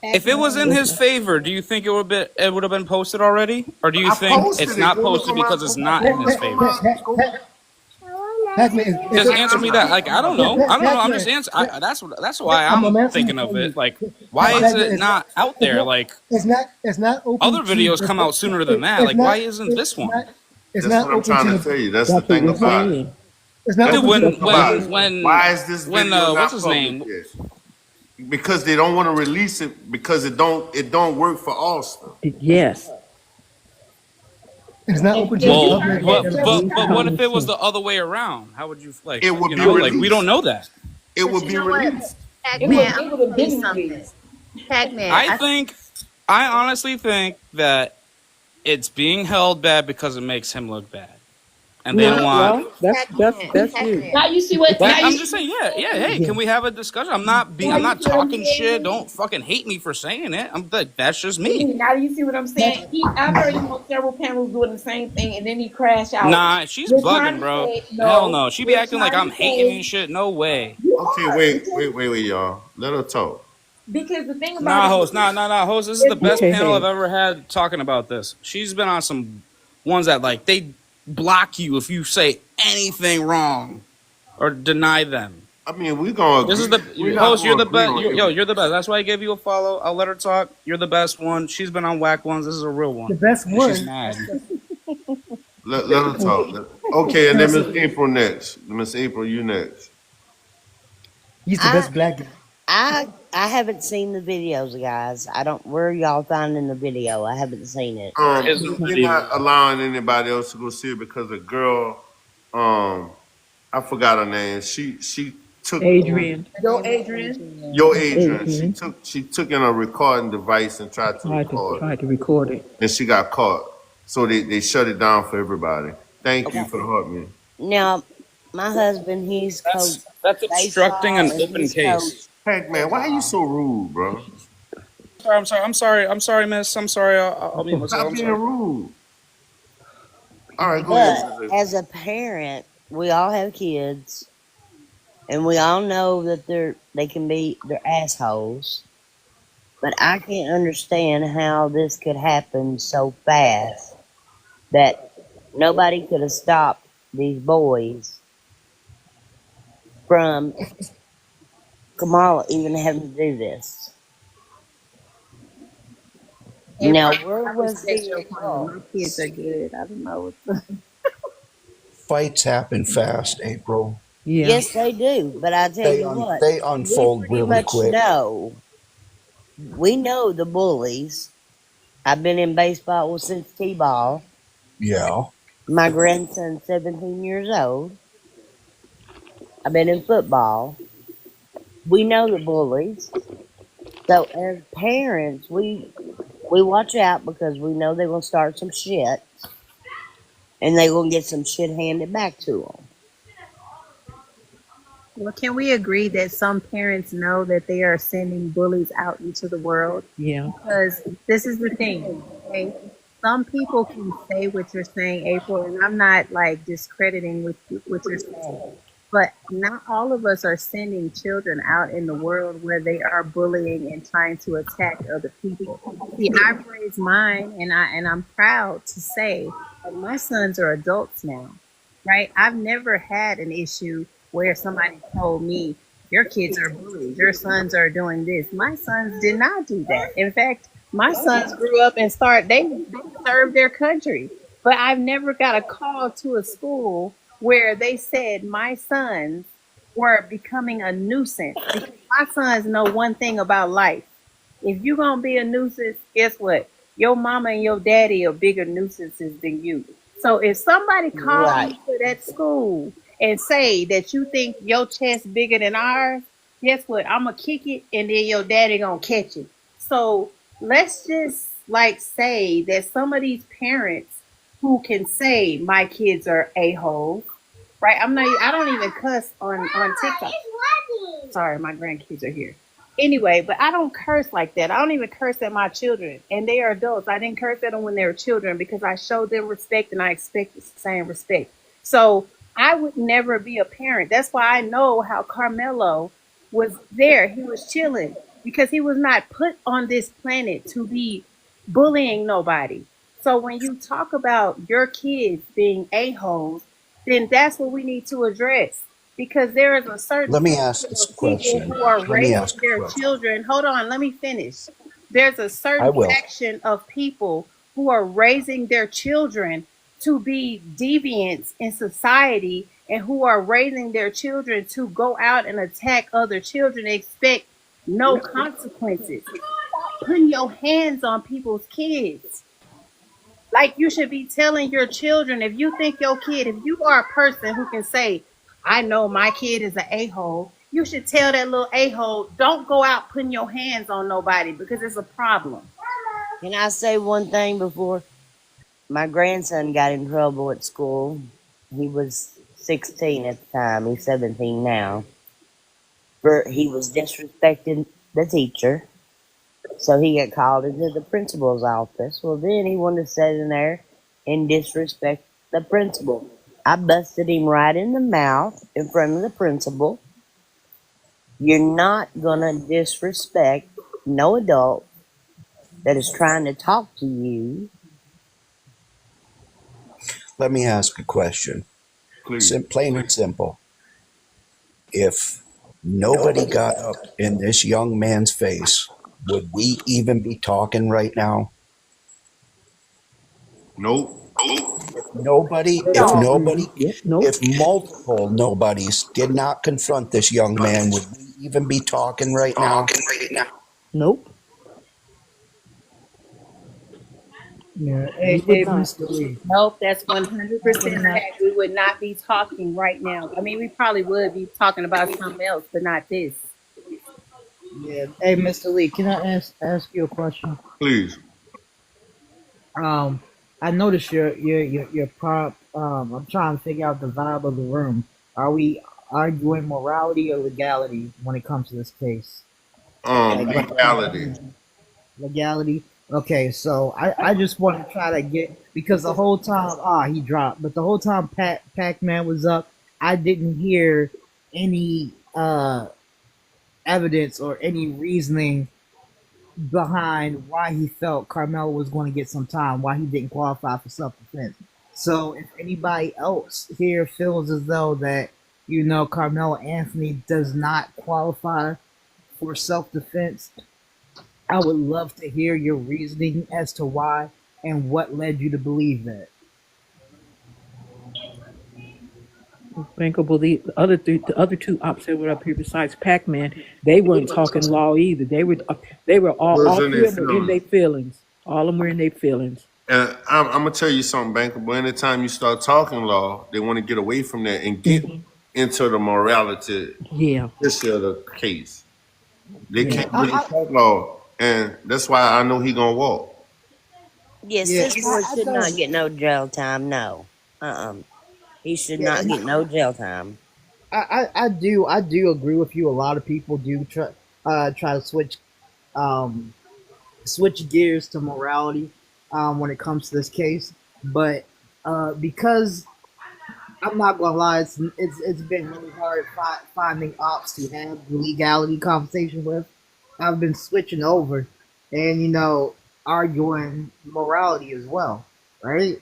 If it was in his favor, do you think it would have been posted already, or do you I think it's posted it. not Go look posted on my because it's not in his favor? Pac-Man, is Just it? answer me that. Like I don't know. I don't know. I'm Pac-Man, just answering. That's why I'm I'm asking thinking you. of it. Like, why is Pac-Man, it not out there? Like it's not open other to. videos come out sooner than that. It's Like, why not. isn't this one? It's That's not what I'm open trying to to the. tell you. That's the That's what thing we're about it. saying. It's not Dude, That's open the to the thing about it. public. Why is this video what's not his public name? yet? Because they don't want to release it because it don't work for Austin. Yes. It's not open to the If you Well, public. heard Yes. him but just but Use but what now, if common it was the sense. other way around? How would you like? It would You be know, like we don't released. know that. It But would you be know what, released. Pac-Man, I'm it gonna would have tell you been something. released. Pac-Man, I honestly think that it's being held bad because it makes him look bad, and they don't No, want. well, that's you. Now you see what? Now That, you I'm just see. saying, yeah. Hey, can we have a discussion? Now I'm you not see what I'm talking shit. saying? Don't fucking hate me for saying it. I'm like, that's just me. Now you see what I'm saying? I've heard him on several panels doing the same thing, and then he crashed out. Nah, she's We're trying bugging, to bro. say Hell no. no. She be We're acting like trying I'm to hating say and shit. No way. you Okay, are wait, y'all. Let her talk. because the thing about Nah, it host. is, Nah, host. This is the best Okay, panel I've hey. ever had talking about this. She's been on some ones that like they block you if you say anything wrong or deny them. I mean, we're gonna This is agree. We're the not host. You're gonna the agree best. on Yo, everything. you're the best. That's why I gave you a follow. I'll let her talk. You're the best one. She's been on whack ones. This is a real The one, best and she's one. mad. Let her talk. Okay, and then Miss April next. Miss April, you next. He's the I best black guy. I haven't seen the videos, guys. I don't. Where are y'all finding the video? I haven't seen it. There is no They're video. not allowing anybody else to go see it because a girl, I forgot her name. She took Adrian. yo, Adrian. your Adrian. Adrian She took in a recording device and tried to record, tried to record it. and she got caught. So they shut it down for everybody. Thank you Okay. for the help me. Now, my husband, he's coached That's obstructing baseball an and open he's case. coached Heck man, why are you football. so rude, bro? I'm sorry, miss. I'm sorry. I'll be myself. Stop I'm being sorry. rude. All right, go ahead. But Miss April. as a parent, we all have kids, and we all know that they're assholes. But I can't understand how this could happen so fast that nobody could have stopped these boys from Kamala even having to do this. Now, April, where I was respect the your point. adult? My kids are good. I don't know what the Fights happen fast, April. Yeah. Yes, they do. But I tell you what, They we unfold pretty really much quick. know. We know the bullies. I've been in baseball since T-ball. Yeah. My grandson's 17 years old. I've been in football. We know the bullies. So as parents, we watch out because we know they're gonna start some shit, and they're gonna get some shit handed back to them. Well, can we agree that some parents know that they are sending bullies out into the world? Yeah. Because this is the thing, okay? Some people can say what you're saying, April, and I'm not like discrediting what you're saying. But not all of us are sending children out in the world where they are bullying and trying to attack other people. See, I've raised mine, and I'm proud to say that my sons are adults now, right? I've never had an issue where somebody told me your kids are bullies, your sons are doing this. My sons did not do that. In fact, my sons grew up and they served their country. But I've never got a call to a school where they said my sons were becoming a nuisance because my sons know one thing about life. If you're gonna be a nuisance, guess what? Your mama and your daddy are bigger nuisances than you. So if somebody called Right. you to that school and say that you think your chest bigger than ours, guess what? I'm gonna kick it and then your daddy gonna catch it. So let's just like say that some of these parents who can say my kids are a-holes, right? I don't even cuss on TikTok. Sorry, my grandkids are here. Anyway, but I don't curse like that. I don't even curse at my children, and they are adults. I didn't curse at them when they were children because I showed them respect and I expect the same respect. So I would never be a parent. That's why I know how Carmelo was there. He was chilling. because he was not put on this planet to be bullying nobody. So when you talk about your kids being a-holes, then that's what we need to address. Because there is a certain Let me ask faction this of people question. who are Let me raising ask a their question. children. Hold on, let me finish. There's a I certain will. faction of people who are raising their children to be deviants in society and who are raising their children to go out and attack other children, expect no consequences. Stop putting your hands on people's kids. Like, you should be telling your children, if you think your kid, if you are a person who can say, I know my kid is an a-hole, you should tell that little a-hole, don't go out putting your hands on nobody because it's a problem. Can I say one thing before? My grandson got in trouble at school. He was 16 at the time. He's 17 now. For he was disrespecting the teacher. So he got called into the principal's office. Well, then he wanted to sit in there and disrespect the principal. I busted him right in the mouth in front of the principal. You're not gonna disrespect no adult that is trying to talk to you. Let me ask a question. Please. Plain and simple. If nobody got up in this young man's face, would we even be talking right now? Nope. If No. Mm-hmm. nobody, Yep. Nope. if multiple nobodies did not confront this young man, would we even be talking right now? Nope. Yeah. We would Hey, not. Mr. Lee. Nope, that's 100% a Can I, fact. We would not be talking right now. I mean, we probably would be talking about something else, but not this. yeah. Hey, Mr. Lee, can I ask you a question? Please. Um, I noticed your prop. I'm trying to figure out the vibe of the room. Are we arguing morality or legality when it comes to this case? Legality. Legality. Okay, so I just want to try to get, because the whole time, he dropped, but the whole time Pac Man was up, I didn't hear any evidence or any reasoning behind why he felt Carmelo was going to get some time, why he didn't qualify for self defense. So if anybody else here feels as though that, Carmelo Anthony does not qualify for self defense, I would love to hear your reasoning as to why and what led you to believe that. Bankable. The other two ops that were up here besides Pac-Man, they weren't talking law either. They were all Was in three their of them were in feelings. their feelings. All of them were in their feelings. And I'm gonna tell you something, Bankable. Anytime you start talking law, they want to get away from that and get Hmm. into the morality Yeah. issue of the case. They Yeah, can't really talk law, and that's why I know he gonna walk. Yes, yeah, this boy I should not don't. get no jail time. No. He should Yeah, not and get no jail time. I do agree with you. A lot of people do try to um switch gears to morality when it comes to this case, but because I'm not gonna lie, it's been really hard finding ops to have the legality conversation with. I've been switching over, and arguing morality as well, right?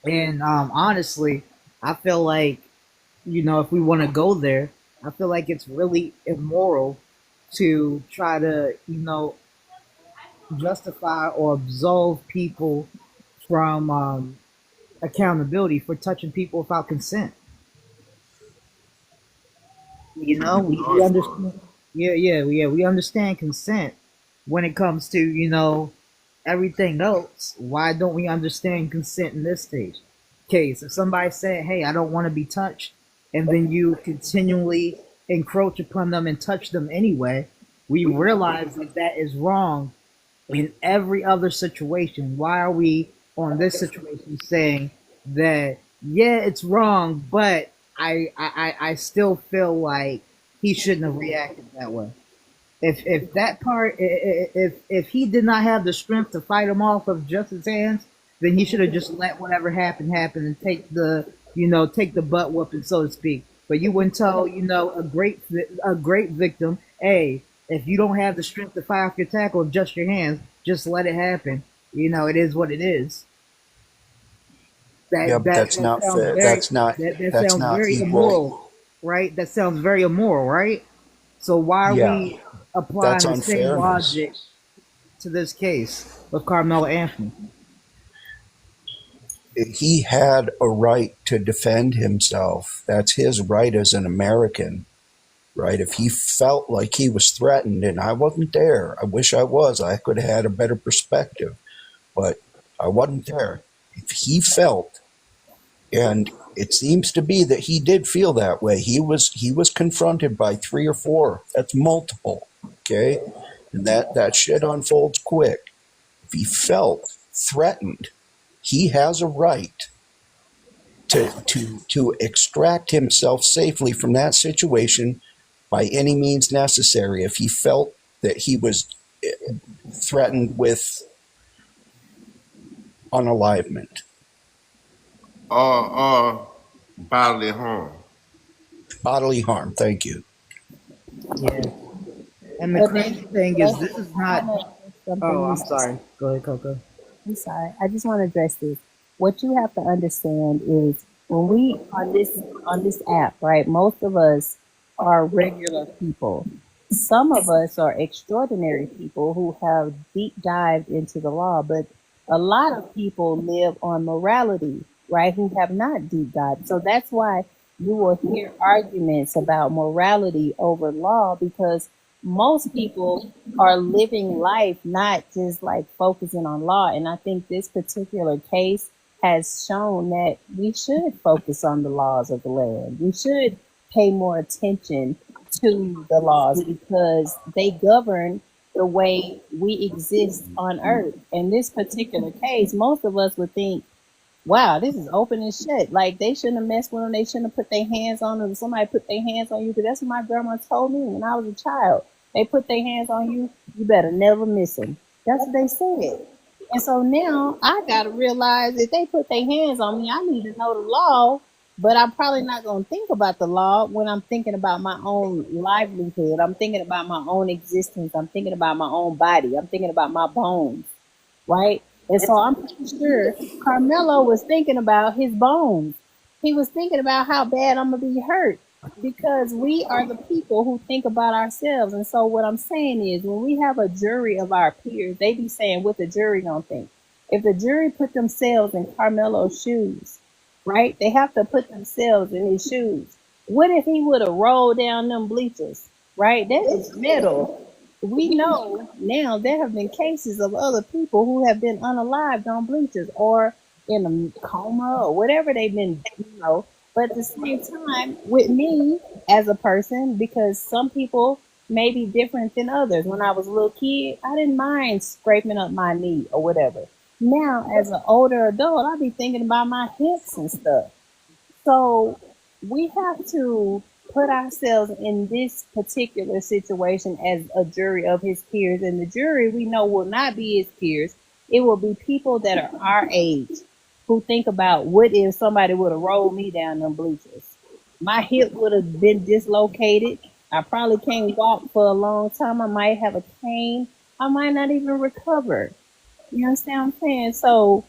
And honestly, I feel like, if we want to go there, I feel like it's really immoral to try to justify or absolve people from accountability for touching people without consent. We Charged for it. understand. Yeah, we understand consent when it comes to everything else. Why don't we understand consent in this stage case? If somebody said, "Hey, I don't want to be touched," and then you continually encroach upon them and touch them anyway, we realize that that is wrong in every other situation. Why are we on this situation saying that, yeah, it's wrong, but I still feel like he shouldn't have reacted that way. If that part, if he did not have the strength to fight him off of just his hands, then he should have just let whatever happen happen and take the butt whooping, so to speak. But you wouldn't tell a great victim, hey, If you don't have the strength to fire off your tackle, adjust your hands, just let it happen. It is what it is. Yeah, That but that that's that not sounds fair. very that That's sounds not very equal. immoral, right? That sounds very immoral, right? So why are Yeah, we that's applying the same unfairness. logic to this case with Carmelo Anthony? He had a right to defend himself. That's his right as an American, right? If he felt like he was threatened, and I wasn't there, I wish I was. I could have had a better perspective, but I wasn't there. If he felt, and it seems to be that he did feel that way. He was confronted by three or four. That's multiple, okay? And that shit unfolds quick. If he felt threatened, he has a right to extract himself safely from that situation by any means necessary. If he felt that he was threatened with unalivement, Or bodily harm. bodily harm. Thank you. Yeah. And the But they, crazy thing is, this is I not. want to address something Oh, you I'm said. sorry. Go ahead, Coco. I'm sorry. I just want to address this. What you have to understand is when we on this app, right? Most of us are regular people. Some of us are extraordinary people who have deep dived into the law, but a lot of people live on morality, right? Who have not deep dived. So that's why you will hear arguments about morality over law because most people are living life not just like focusing on law. And I think this particular case has shown that we should focus on the laws of the land. We should pay more attention to the laws because they govern the way we exist on earth. In this particular case, most of us would think, wow, this is open as shit. Like they shouldn't have messed with them. They shouldn't have put their hands on them. Somebody put their hands on you because that's what my grandma told me when I was a child. They put their hands on you, you better never miss them. That's what they said. And so now I gotta realize if they put their hands on me, I need to know the law. But I'm probably not gonna think about the law when I'm thinking about my own livelihood. I'm thinking about my own existence. I'm thinking about my own body. I'm thinking about my bones, right? And so I'm pretty sure Carmelo was thinking about his bones. He was thinking about how bad I'm gonna be hurt because we are the people who think about ourselves. And so what I'm saying is when we have a jury of our peers, they be saying what the jury gonna think. If the jury put themselves in Carmelo's shoes, right? They have to put themselves in his shoes. What if he would have rolled down them bleachers, right? That is metal. We know now there have been cases of other people who have been unalived on bleachers or in a coma or whatever they've been. But at the same time, with me as a person, because some people may be different than others. When I was a little kid, I didn't mind scraping up my knee or whatever. Now, as an older adult, I be thinking about my hips and stuff. So we have to put ourselves in this particular situation as a jury of his peers. And the jury we know will not be his peers. It will be people that are our age who think about what if somebody would have rolled me down them bleachers. My hip would have been dislocated. I probably can't walk for a long time. I might have a cane. I might not even recover. You understand what I'm saying? So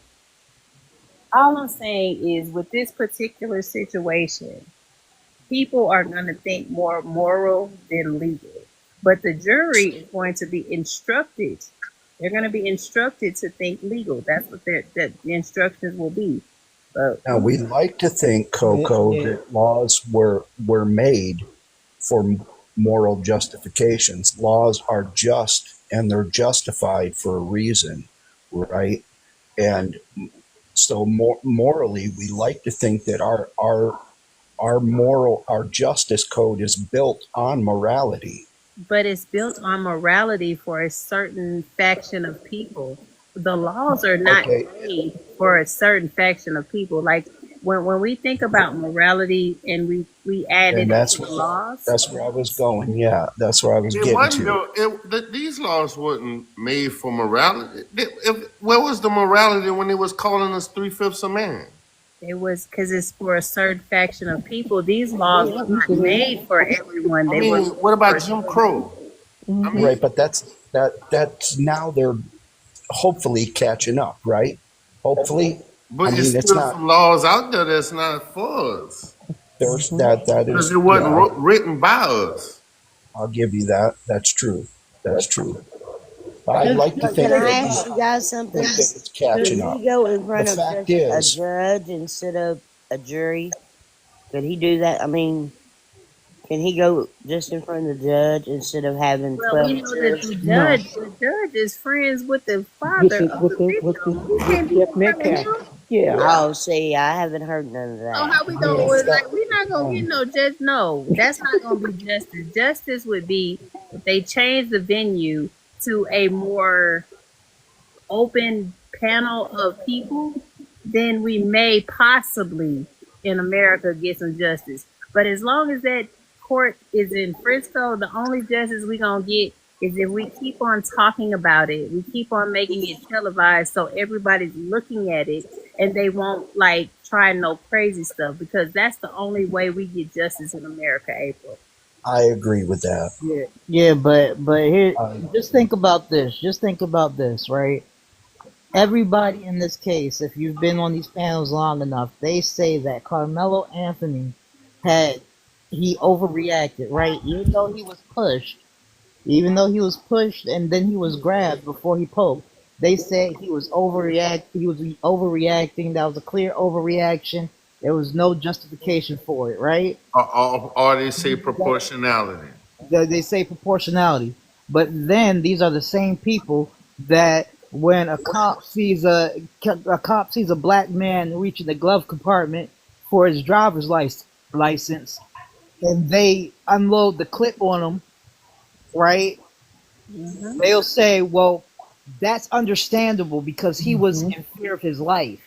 all I'm saying is with this particular situation, people are going to think more moral than legal. But the jury is going to be instructed. They're going to be instructed to think legal. That's what the instructions will be. But Now we like to think, Coco, that laws were made for moral justifications. Laws are just and they're justified for a reason, right? And so morally, we like to think that our justice code is built on morality. but it's built on morality for a certain faction of people. The laws are not Okay, made for a certain faction of people. Like when we think about morality and we add it and into the laws, that's where I was going. Yeah, that's where I was It getting wasn't to. though. These laws wasn't made for morality. Where was the morality when they was calling us three-fifths of man? it was because it's for a certain faction of people. These laws were not made for everyone. I They were mean, what for about Jim Crow? I Mm-hmm. Right, mean, but that's now they're hopefully catching up, right? Hopefully. I but it's mean, it's still not some laws out there that's not for us there's Mm-hmm. that because it is, wasn't yeah, written by us. I'll give you that. That's true. That's true. But I'd Because like to But can think I that ask you guys something? it's Could catching he up. go in The front of fact just a is, judge instead of a jury? Could he do that? I mean, can he go just in front of the judge instead of having Well, we 12 know that jurors? No. the judge is friends with the With father the of with the the with victim. the He with can't be Jeff in front of Metcalf. him. Yeah. yeah, Oh, see, I haven't heard none of So that. how we gonna Yeah. like we're not gonna get no judge? No, that's not gonna be justice. Justice would be if they change the venue to a more open panel of people, then we may possibly in America get some justice. But as long as that court is in Frisco, the only justice we gonna get is if we keep on talking about it. We keep on making it televised so everybody's looking at it and they won't like try no crazy stuff because that's the only way we get justice in America, April. I agree with that. Yeah, yeah, but here, I just think about this. Just think about this, right? Everybody in this case, if you've been on these panels long enough, they say that Carmelo Anthony had he overreacted, right? Even though he was pushed and then he was grabbed before he poked. They said he was overreact. He was overreacting. That was a clear overreaction. There was no justification for it, right? Or they say proportionality. They say proportionality, but then these are the same people that when a cop sees a black man reaching the glove compartment for his license, and they unload the clip on him, right? Mm-hmm. They'll say, well, that's understandable because he was Mm-hmm. in fear of his life,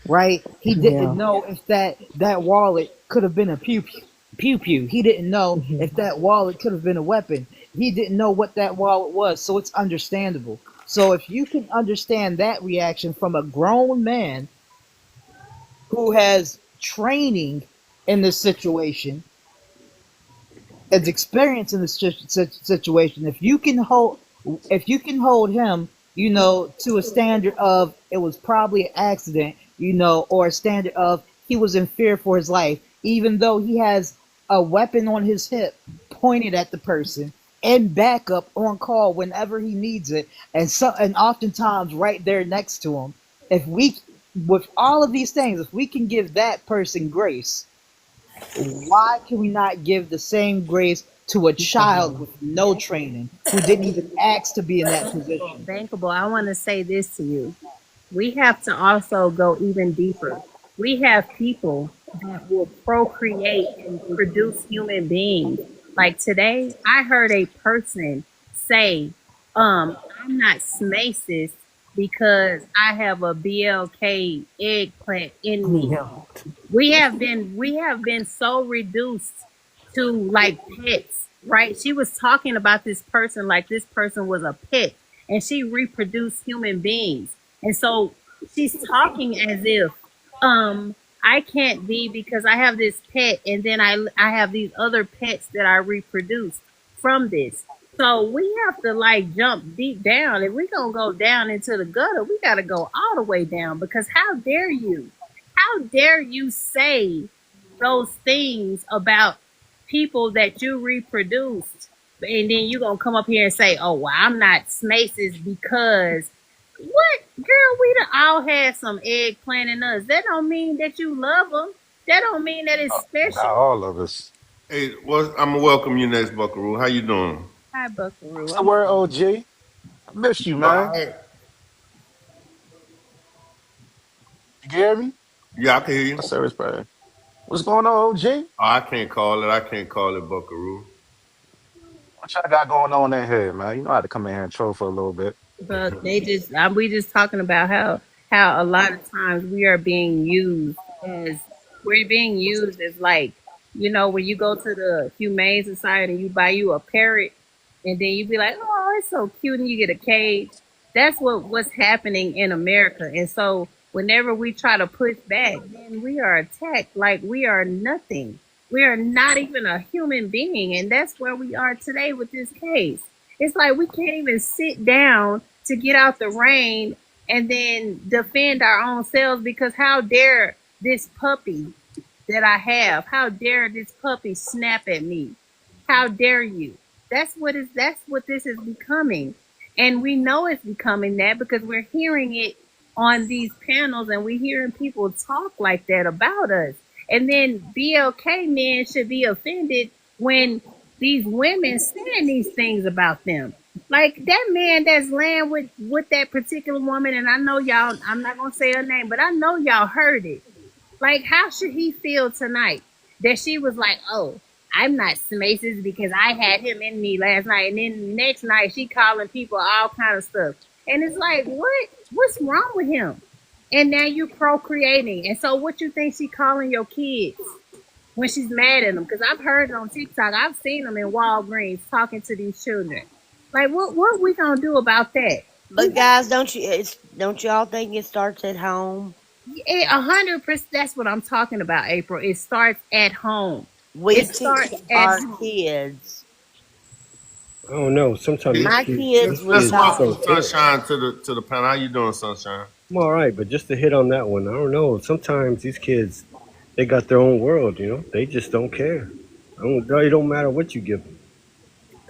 right? He didn't Yeah. know if that wallet could have been a pew pew. He didn't know Mm-hmm. if that wallet could have been a weapon. He didn't know what that wallet was, so it's understandable. So if you can understand that reaction from a grown man who has training in this situation, as experience in this situation, if you can hold him, to a standard of it was probably an accident, or a standard of he was in fear for his life, even though he has a weapon on his hip pointed at the person and backup on call whenever he needs it, and oftentimes right there next to him. If we, with all of these things, if we can give that person grace, why can we not give the same grace to a child with no training who didn't even ask to be in that position? Bankable, I want to say this to you. We have to also go even deeper. We have people that will procreate and produce human beings. Like today, I heard a person say, I'm not smacist because I have a BLK eggplant in me. Yeah. We have been so reduced to like pets, right? She was talking about this person like this person was a pet, and she reproduced human beings. And so she's talking as if I can't be because I have this pet and then I have these other pets that I reproduced from this. So we have to like jump deep down. If we're gonna go down into the gutter, we gotta go all the way down because how dare you? How dare you say those things about people that you reproduced? And then you gonna come up here and say, "Oh, well, I'm not smacist because what, girl? We done all had some eggplant in us. That don't mean that you love them. That don't mean that it's Not special." all of us. Hey, I'm gonna welcome you next, Buckaroo. How you doing? Hi, Buckaroo. What's the I'm word, fine. OG? I miss you, All man. right. You hear me? Yeah, I can hear you. My service bad. What's going on, OG? Oh, I can't call it. I can't call it Buckaroo. What y'all got going on in here, man? You know how to come in here and troll for a little bit. But they just we just talking about how a lot of times we are being used as we're being used as like when you go to the humane society and you buy you a parrot and then you be like, oh, it's so cute, and you get a cage. That's what's happening in America. And so whenever we try to push back, then we are attacked like we are nothing. We are not even a human being, and that's where we are today with this case. It's like we can't even sit down to get out the rain and then defend our own selves because how dare this puppy that I have, how dare this puppy snap at me? How dare you? That's what this is becoming. And we know it's becoming that because we're hearing it on these panels and we're hearing people talk like that about us. And then BLK men should be offended when these women saying these things about them. Like that man that's laying with that particular woman, and I know y'all. I'm not gonna say her name, but I know y'all heard it. Like, how should he feel tonight that she was like, "Oh, I'm not Smaces because I had him in me last night," and then the next night she calling people all kind of stuff, and it's like, what? What's wrong with him? And now you procreating, and so what you think she calling your kids when she's mad at them? Because I've heard it on TikTok. I've seen them in Walgreens talking to these children. Like, what we gonna do about that? But guys, don't y'all think it starts at home? 100%. That's what I'm talking about, April. It starts at home. We It teach starts at our home. kids. I don't know. Sometimes My kids these was kids are Let's taught. so welcome ignorant. Sunshine to the panel. How you doing, Sunshine? I'm all right, but just to hit on that one, I don't know. Sometimes these kids, they got their own world. They just don't care. It don't matter what you give them.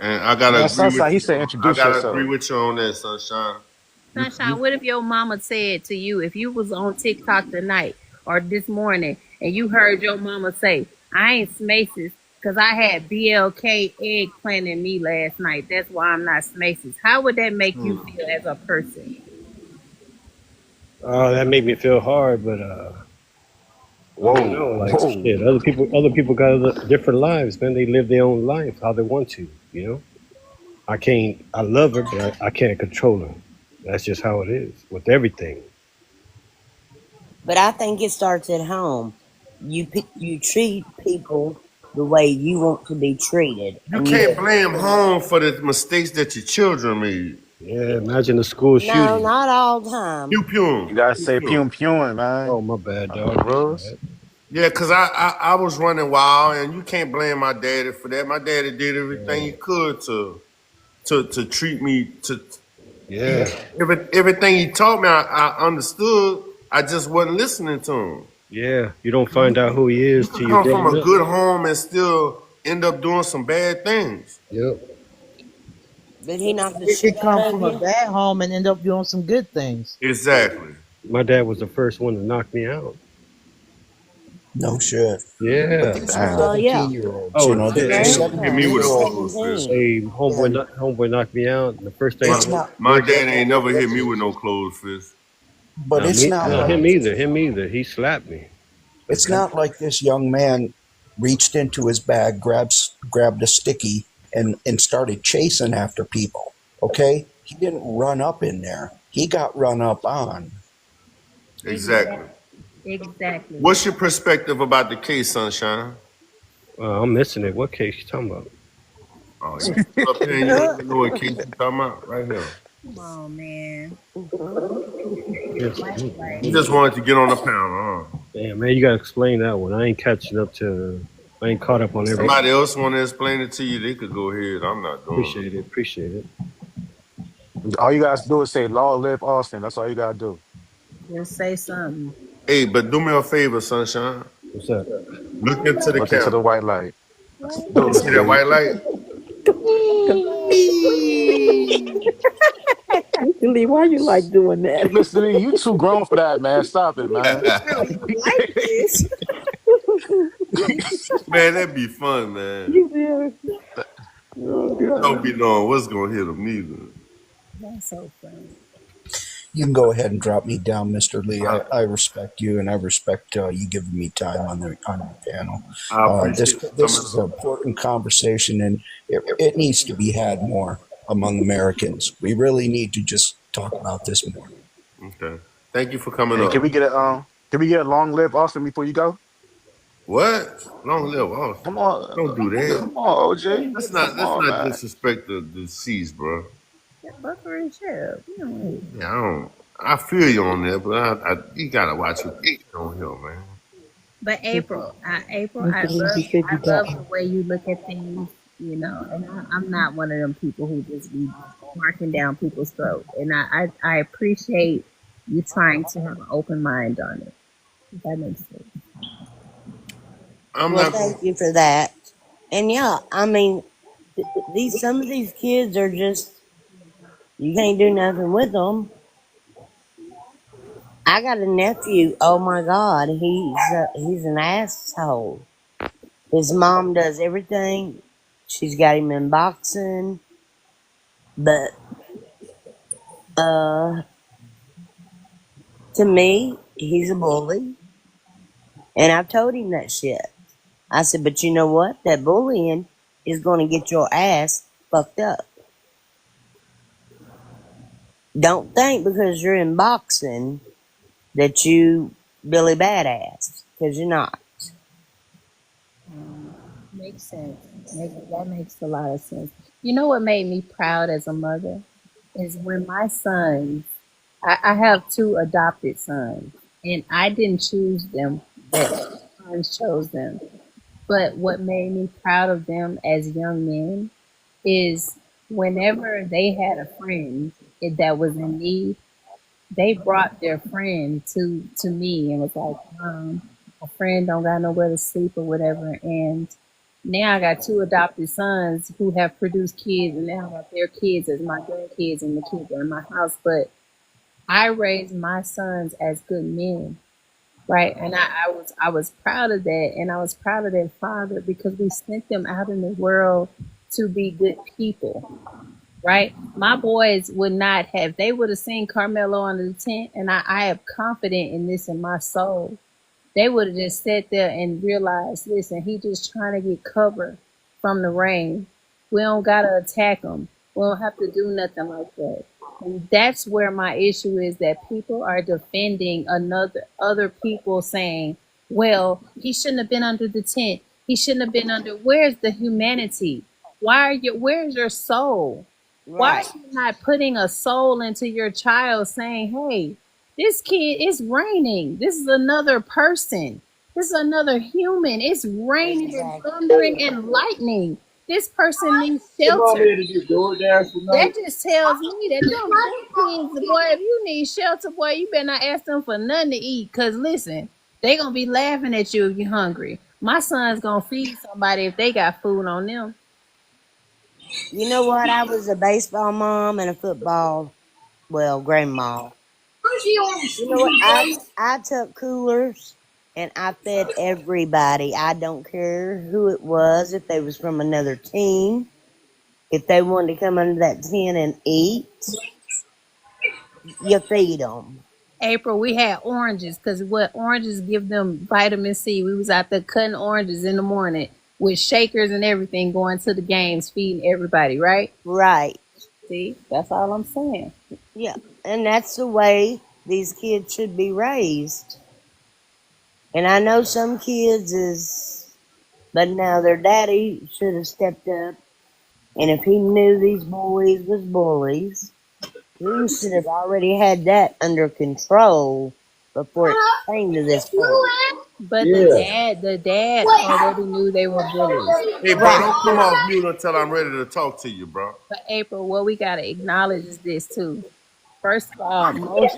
And I gotta Man, agree with Sunshine, he you. said I introduce gotta agree yourself. with you on that, Sunshine. Sunshine, what if your mama said to you, if you was on TikTok tonight or this morning and you heard your mama say, I ain't Smaces because I had BLK eggplant in me last night. That's why I'm not Smaces. How would that make you feel as a person? That made me feel hard, but I don't Whoa, know. Like whoa. shit, other people got different lives, man. They live their own life how they want to. I can't. I love her, but I can't control her. That's just how it is with everything. But I think it starts at home. You treat people the way you want to be treated, You and you can't don't. blame home for the mistakes that your children made. Yeah, imagine a school No, shooting. not all the time. Pew You pew. gotta Pew say pew. pew pewing, man. Oh, my bad, That's the dog. My rules. bad. Yeah, cause I was running wild, and you can't blame my daddy for that. My daddy did everything he Yeah, could to treat me to yeah, everything he taught me. I understood. I just wasn't listening to him. yeah. You don't find out who he You is could till you're come from grown a up. good home and still end up doing some bad things. Yep. Did he knock the You shit could out come of from a you? bad home and end up doing some good things. Exactly. My dad was the first one to knock me out. No shit. But Yeah. these are Damn. Well, yeah. 17-year-olds, Oh these are shit. Very Hit young. me He with was a 17-year-olds. closed fist. 17. Hey, And homeboy knocked me out. And the first thing I it's went, not, My daddy ain't never hit me with no closed fist. but it's not no, like Damn. him either. Him either. He slapped me. it's not like this young man reached into his bag, grabbed a sticky, and started chasing after people. Okay, he didn't run up in there. He got run up on. Exactly. Exactly. What's your perspective about the case, Sunshine? I'm missing it. What case you talking about? Oh, you still up here and you don't even know what case you talking about? Right here. Come on, man. Yes. You just wanted to get on the panel, huh? Damn, man, you gotta explain that one. I ain't catching up to. I ain't caught up on everything. Somebody else want to explain it to you, they could go ahead. I'm not doing it. Appreciate it. All you guys do is say "Long live Austin." That's all you gotta do. Just say something. Hey, but do me a favor, Sunshine. What's that? Look into the Look into camera. the white light. Do it, You see Mr. that Lee. white light? Mr. Lee, why you like doing Hey, that? Mr. Lee, you too grown for that, man. Stop it, man. I don't even like this. Man, that'd be fun, man. You did. Oh Don't God. be knowing what's gonna hit them neither. That's so funny. You can go ahead and drop me down, Mr. Lee. I, I respect you, and I respect you giving me time on the panel. I This appreciate you this coming is an up. important conversation, and it needs to be had more among Americans. We really need to just talk about this more. Okay. Thank you for coming Hey, up. can we get a long live Austin before you go? What? Long live Come Austin. on, Don't do that. come on, OJ. Let's Come on, not man. disrespect the deceased, bro. Buffer and shell. You know, Yeah, I feel you on that, but you gotta watch what you on here, man. but April, Mr. Lee, he said I you got love the way you look at things. And I'm not one of them people who just be marking down people's throat. And I appreciate you trying to have an open mind on it. If that makes sense. I'm Well, not gonna. thank you for that. And yeah, I mean, these some of these kids are just you can't do nothing with them. I got a nephew. Oh my God, he's an asshole. His mom does everything. She's got him in boxing, but uh, to me, he's a bully, and I've told him that shit. I said, but you know what? That bullying is going to get your ass fucked up. Don't think because you're in boxing that you Billy Badass, because you're not. Makes sense. That makes a lot of sense. You know what made me proud as a mother is when my sons. I have two adopted sons, and I didn't choose them. That sons chose them. But what made me proud of them as young men is whenever they had a friend that was in need, they brought their friend to me and was like, a friend don't got nowhere to sleep or whatever. And now I got two adopted sons who have produced kids, and now I got their kids as my grandkids, and the kids are in my house. But I raised my sons as good men, right? And I was proud of that, and I was proud of their father because we sent them out in the world to be good people, right? My boys would not have, they would have seen Carmelo under the tent, and I am confident in this in my soul. They would have just sat there and realized, listen, he just trying to get cover from the rain. We don't gotta attack him. We don't have to do nothing like that. And that's where my issue is that people are defending other people saying, well, he shouldn't have been under the tent. He shouldn't have been under. Where's the humanity? Where's your soul? Why are Right. you not putting a soul into your child saying, hey, this kid, it's raining. This is another person. This is another human. It's raining and Exactly. thundering and lightning. This person needs Come on shelter. here to do DoorDash That tonight. just tells me that them kids, boy, if you need shelter, boy, you better not ask them for nothing to eat. Cause listen, they gonna be laughing at you if you're hungry. My son's gonna feed somebody if they got food on them. You know what? I was a baseball mom and a football, well, grandma. You know what? I took coolers and I fed everybody. I don't care who it was, if they was from another team, if they wanted to come under that tent and eat, you feed them. April, we had oranges because what oranges give them vitamin C. We was out there cutting oranges in the morning with shakers and everything, going to the games, feeding everybody. Right? Right. See, that's all I'm saying. Yeah. And that's the way these kids should be raised. And I know some kids is, but now their daddy should have stepped up. And if he knew these boys was bullies, he should have already had that under control before it came to this point. But Yeah. the dad already knew they were bullies. Hey, bro, Right. don't come off mute until I'm ready to talk to you, bro. But April, what we gotta acknowledge is this too. First of all,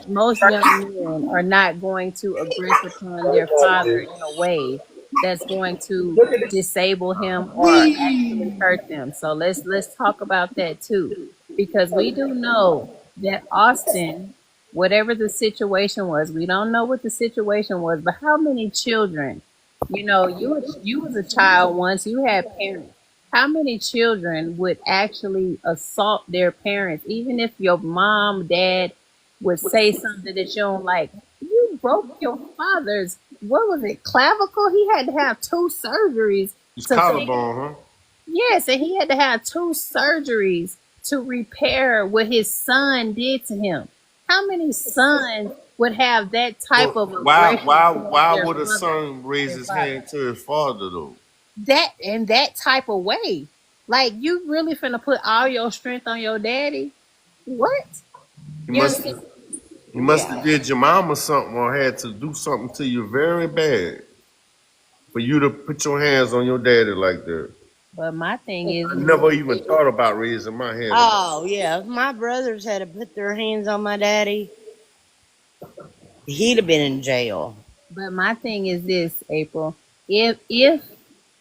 most young men are not going to aggress upon their father in a way that's going to disable him or actually hurt them. So let's talk about that too, because we do know that Austin, whatever the situation was, we don't know what the situation was, but how many children, you was a child once, you had parents. How many children would actually assault their parents, even if your mom, dad would say something that you don't like? You broke your father's, what was it, clavicle? He had to have two surgeries It's to fix. collarbone, huh? Yes, and he had to have two surgeries to repair what his son did to him. How many sons would have that type But of why, aggression why, towards why their would a mother, son raise their his father? hand to his father though? That in that type of way. Like you really finna put all your strength on your daddy? What? He You must, understand? he must Yeah. have did your mama something or had to do something to you very bad for you to put your hands on your daddy like that. But my thing is, I never even thought about raising my hand. oh yeah, if my brothers had to put their hands on my daddy, he'd have been in jail. But my thing is this, April. If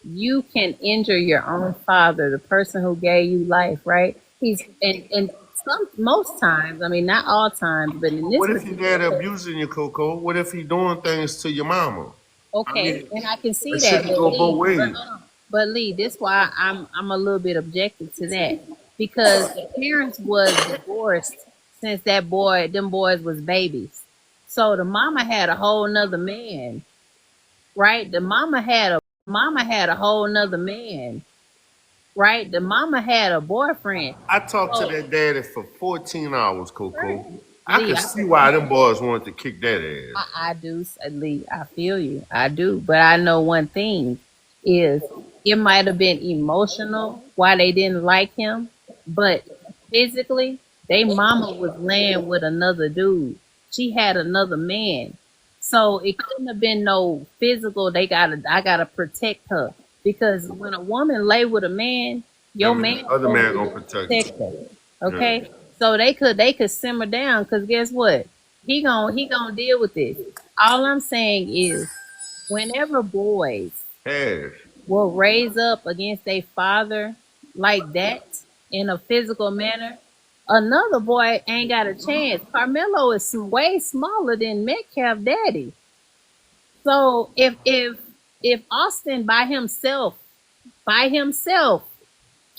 you can injure your own father, the person who gave you life, right? He's and some most times, I mean not all times, but in this What if your particular dad case, abusing you, Coco? What if he doing things to your mama? I okay, mean, and I can see it that, shouldn't but go both Lee, but ways. hold on. But Lee, this why I'm a little bit objective to that because the parents was divorced since them boys was babies. So the mama had a whole nother man, right? The mama had a whole nother man, right? The mama had a boyfriend. I talked to So that daddy for 14 hours, right, Coco. I Lee, could see why them boys wanted to kick that ass. I do, Lee. I feel you. I do. But I know one thing is it might have been emotional why they didn't like him, but physically, they mama was laying with another dude. She had another man. So it couldn't have been no physical, I gotta protect her. Because when a woman lay with a man, That your means man the other supposed man to gonna be protect you. protected. Yeah. Okay? So they could simmer down because guess what? He gonna deal with this. All I'm saying is whenever boys Hey, will raise up against their father like that in a physical manner, another boy ain't got a chance. Carmelo is way smaller than Metcalf daddy. So if Austin by himself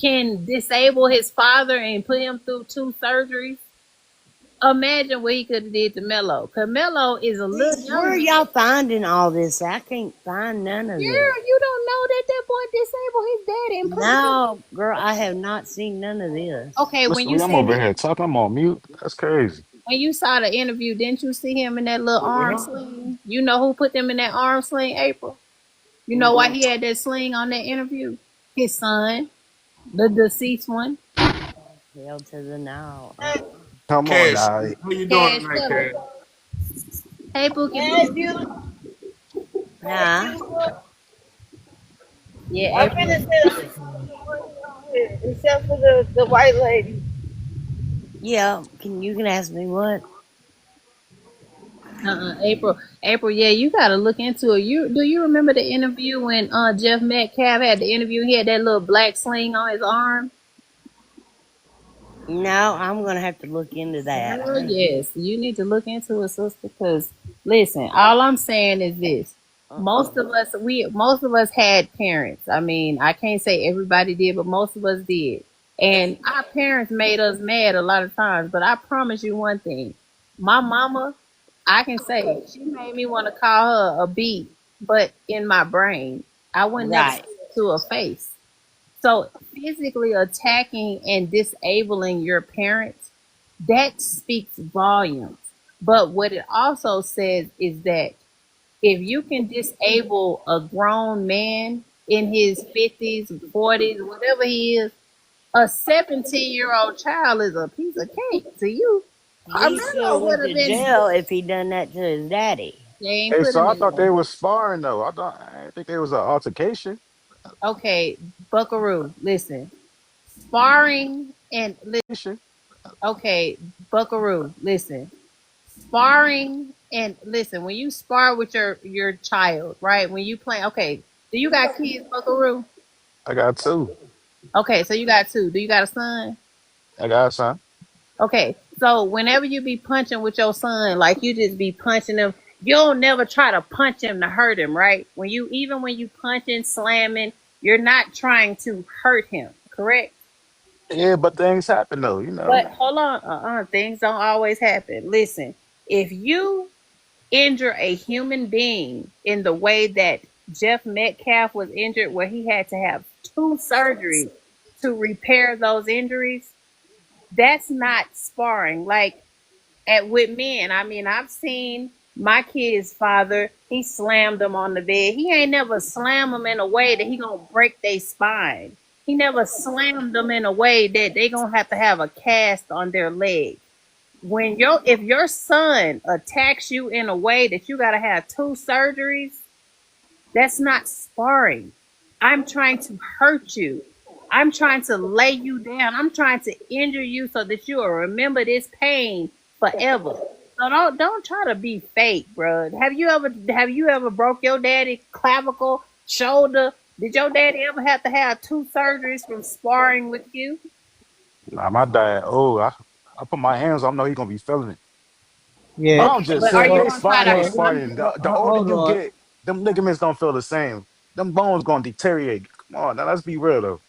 can disable his father and put him through 2 surgeries, imagine what he could have did to Melo. Cause Melo is a little young. Where are y'all finding all this? I can't find none of Girl, this. you don't know that that boy disabled his daddy and put him No, girl, I have not seen none of this. Okay, Listen, I'm over here talking. I'm on mute. That's crazy. When you saw the interview, didn't you see him in that little arm well, sling? You know who put them in that arm sling, April? You know why he had that sling on that interview? His son, the deceased one. Hell to the now. Come on Cash, now. how you doing Cash, tonight, tell Cash? her. Hey, Bookie Boo. Huh? Yeah, I April. finished it except for the white lady. Yeah, you can ask me what? April. Yeah, you gotta look into it. Do you remember the interview when Jeff Metcalf had the interview? He had that little black sling on his arm. No, I'm gonna have to look into that. Girl, yes, you need to look into it, sister. Because listen, all I'm saying is this: most of us had parents. I mean, I can't say everybody did, but most of us did. And our parents made us mad a lot of times. But I promise you one thing: my mama, I can say she made me want to call her a B, but in my brain, I wouldn't never say it to her face. So physically attacking and disabling your parents, that speaks volumes. But what it also says is that if you can disable a grown man in his 50s, 40s, whatever he is, a 17-year-old child is a piece of cake to you. He should have went to jail if he done that to his daddy. They ain't Hey, put so him I in thought they there. was sparring though. I didn't think there was an altercation. Okay, Buckaroo, listen. Sparring and okay, Buckaroo, listen. Sparring and listen, when you spar with your child, right? When you play, okay, do you got kids, Buckaroo? I got two. Okay, so you got two. Do you got a son? I got some. Okay, so whenever you be punching with your son, like you just be punching him, you'll never try to punch him to hurt him, right? When you punching, slamming, you're not trying to hurt him, correct? Yeah, but things happen though. You know. But hold on, things don't always happen. Listen, if you injure a human being in the way that Jeff Metcalf was injured, where he had to have 2 surgeries to repair those injuries, that's not sparring. Like with men, I mean, I've seen my kid's father. He slammed them on the bed. He ain't never slammed them in a way that he gonna break their spine. He never slammed them in a way that they gonna have to have a cast on their leg. If your son attacks you in a way that you gotta have 2 surgeries, that's not sparring. I'm trying to hurt you. I'm trying to lay you down. I'm trying to injure you so that you will remember this pain forever. So don't try to be fake, bro. Have you ever broke your daddy clavicle, shoulder? Did your daddy ever have to have two surgeries from sparring with you? Nah, my dad. Oh, I put my hands on. I know he gonna be feeling it. But Yeah. I'm Okay, just but are saying, you So it's gonna try fine. to? It's so fine. The older hold you on. get, them ligaments don't feel the same. Them bones gonna deteriorate. Come on, now let's be real though.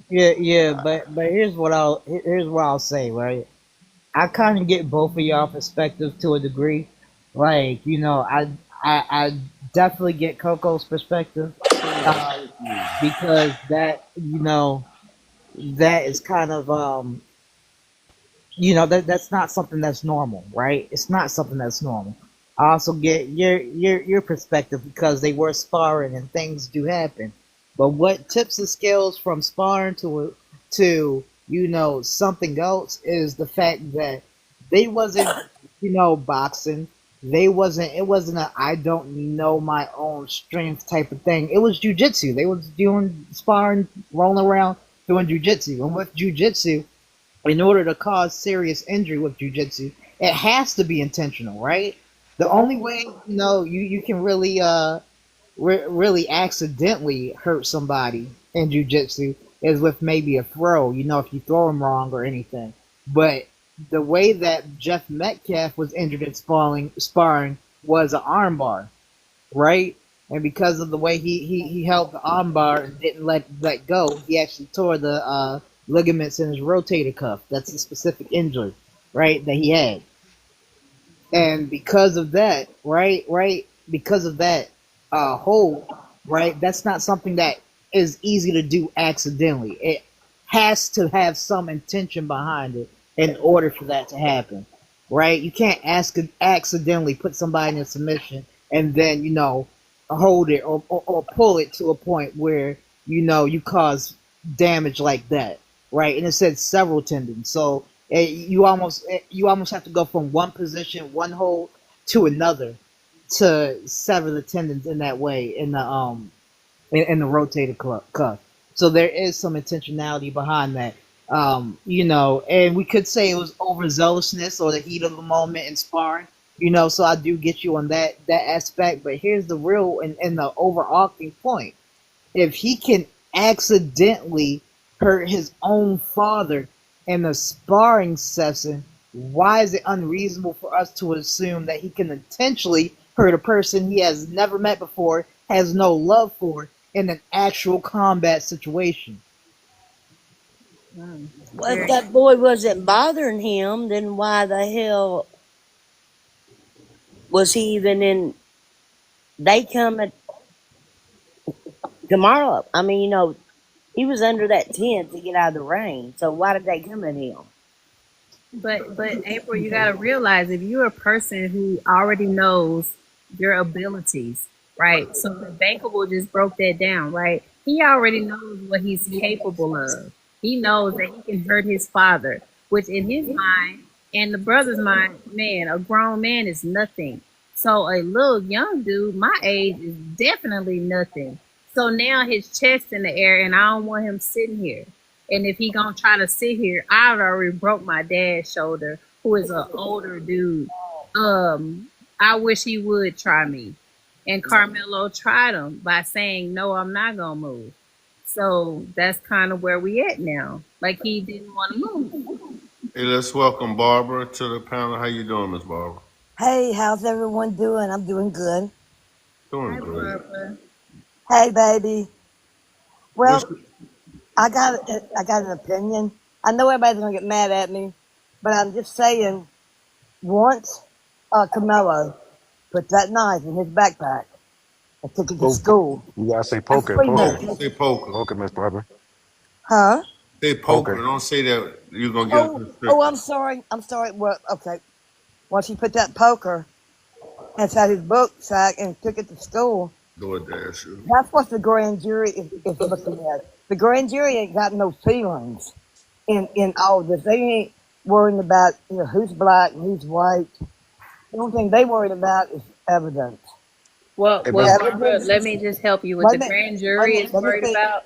Yeah, but here's what I'll say, right? I kind of get both of y'all perspectives to a degree. Like, I definitely get Coco's perspective, because that is kind of that's not something that's normal, right? It's not something that's normal. I also get your perspective because they were sparring and things do happen. But what tips the scales from sparring to something else is the fact that they wasn't boxing. They wasn't. It wasn't a I don't know my own strength type of thing. It was jujitsu. They was doing sparring, rolling around, doing jujitsu, and with jujitsu, in order to cause serious injury with jujitsu, it has to be intentional, right? The only way you can really really accidentally hurt somebody in jujitsu is with maybe a throw. If you throw them wrong or anything. But the way that Jeff Metcalf was injured in sparring was an armbar, right? And because of the way he held the armbar and didn't let go, he actually tore the ligaments in his rotator cuff. That's a specific injury, right, that he had. And because of that, because of that hold, right, that's not something that is easy to do accidentally. It has to have some intention behind it in order for that to happen, right? You can't accidentally put somebody in a submission and then hold it or pull it to a point where you cause damage like that, right? And it said several tendons, so you almost have to go from one position, one hold, to another to sever the tendons in that way in the rotator cuff. So there is some intentionality behind that. And we could say it was overzealousness or the heat of the moment in sparring. So I do get you on that aspect. But here's the real and the overarching point: if he can accidentally hurt his own father in a sparring session, why is it unreasonable for us to assume that he can intentionally hurt a person he has never met before, has no love for, in an actual combat situation? Well, if that boy wasn't bothering him, then why the hell was he even in? They come at tomorrow. I mean, he was under that tent to get out of the rain. So why did they come at him? But April, you gotta realize if you're a person who already knows your abilities, right? So the bankable just broke that down, right? He already knows what he's capable of. He knows that he can hurt his father, which in his mind and the brother's mind, man, a grown man is nothing. So a little young dude, my age, is definitely nothing. So now his chest in the air, and I don't want him sitting here. And if he gonna try to sit here, I already broke my dad's shoulder, who is an older dude. I wish he would try me. And Carmelo tried him by saying, "No, I'm not gonna move." So that's kind of where we at now. Like he didn't want to move. Hey, let's welcome Barbara to the panel. How you doing, Miss Barbara? Hey, how's everyone doing? I'm doing good. Doing Hi, great. Barbara. Hey, baby. What's Well, I got an opinion. I know everybody's gonna get mad at me, but I'm just saying. Once Carmelo put that knife in his backpack and took it to Poker. school, You gotta say that's poker, pretty much poker, poker? it. Say poker. poker, Miss Barbara. Huh? Say poker. Poker. Don't say that you're gonna get us Oh, restricted. I'm sorry. I'm sorry. Well, okay. Once he put that poker inside his book sack and took it to school, Do it, dash you. that's what the grand jury is looking at. The grand jury ain't got no feelings in all this. They ain't worrying about who's black and who's white. The only thing they worried about is evidence. Well, Hey, well, Miss, Barbara, Evidence. let me just help you. What Wait the a minute. grand Wait a jury minute. is Let me worried think. about.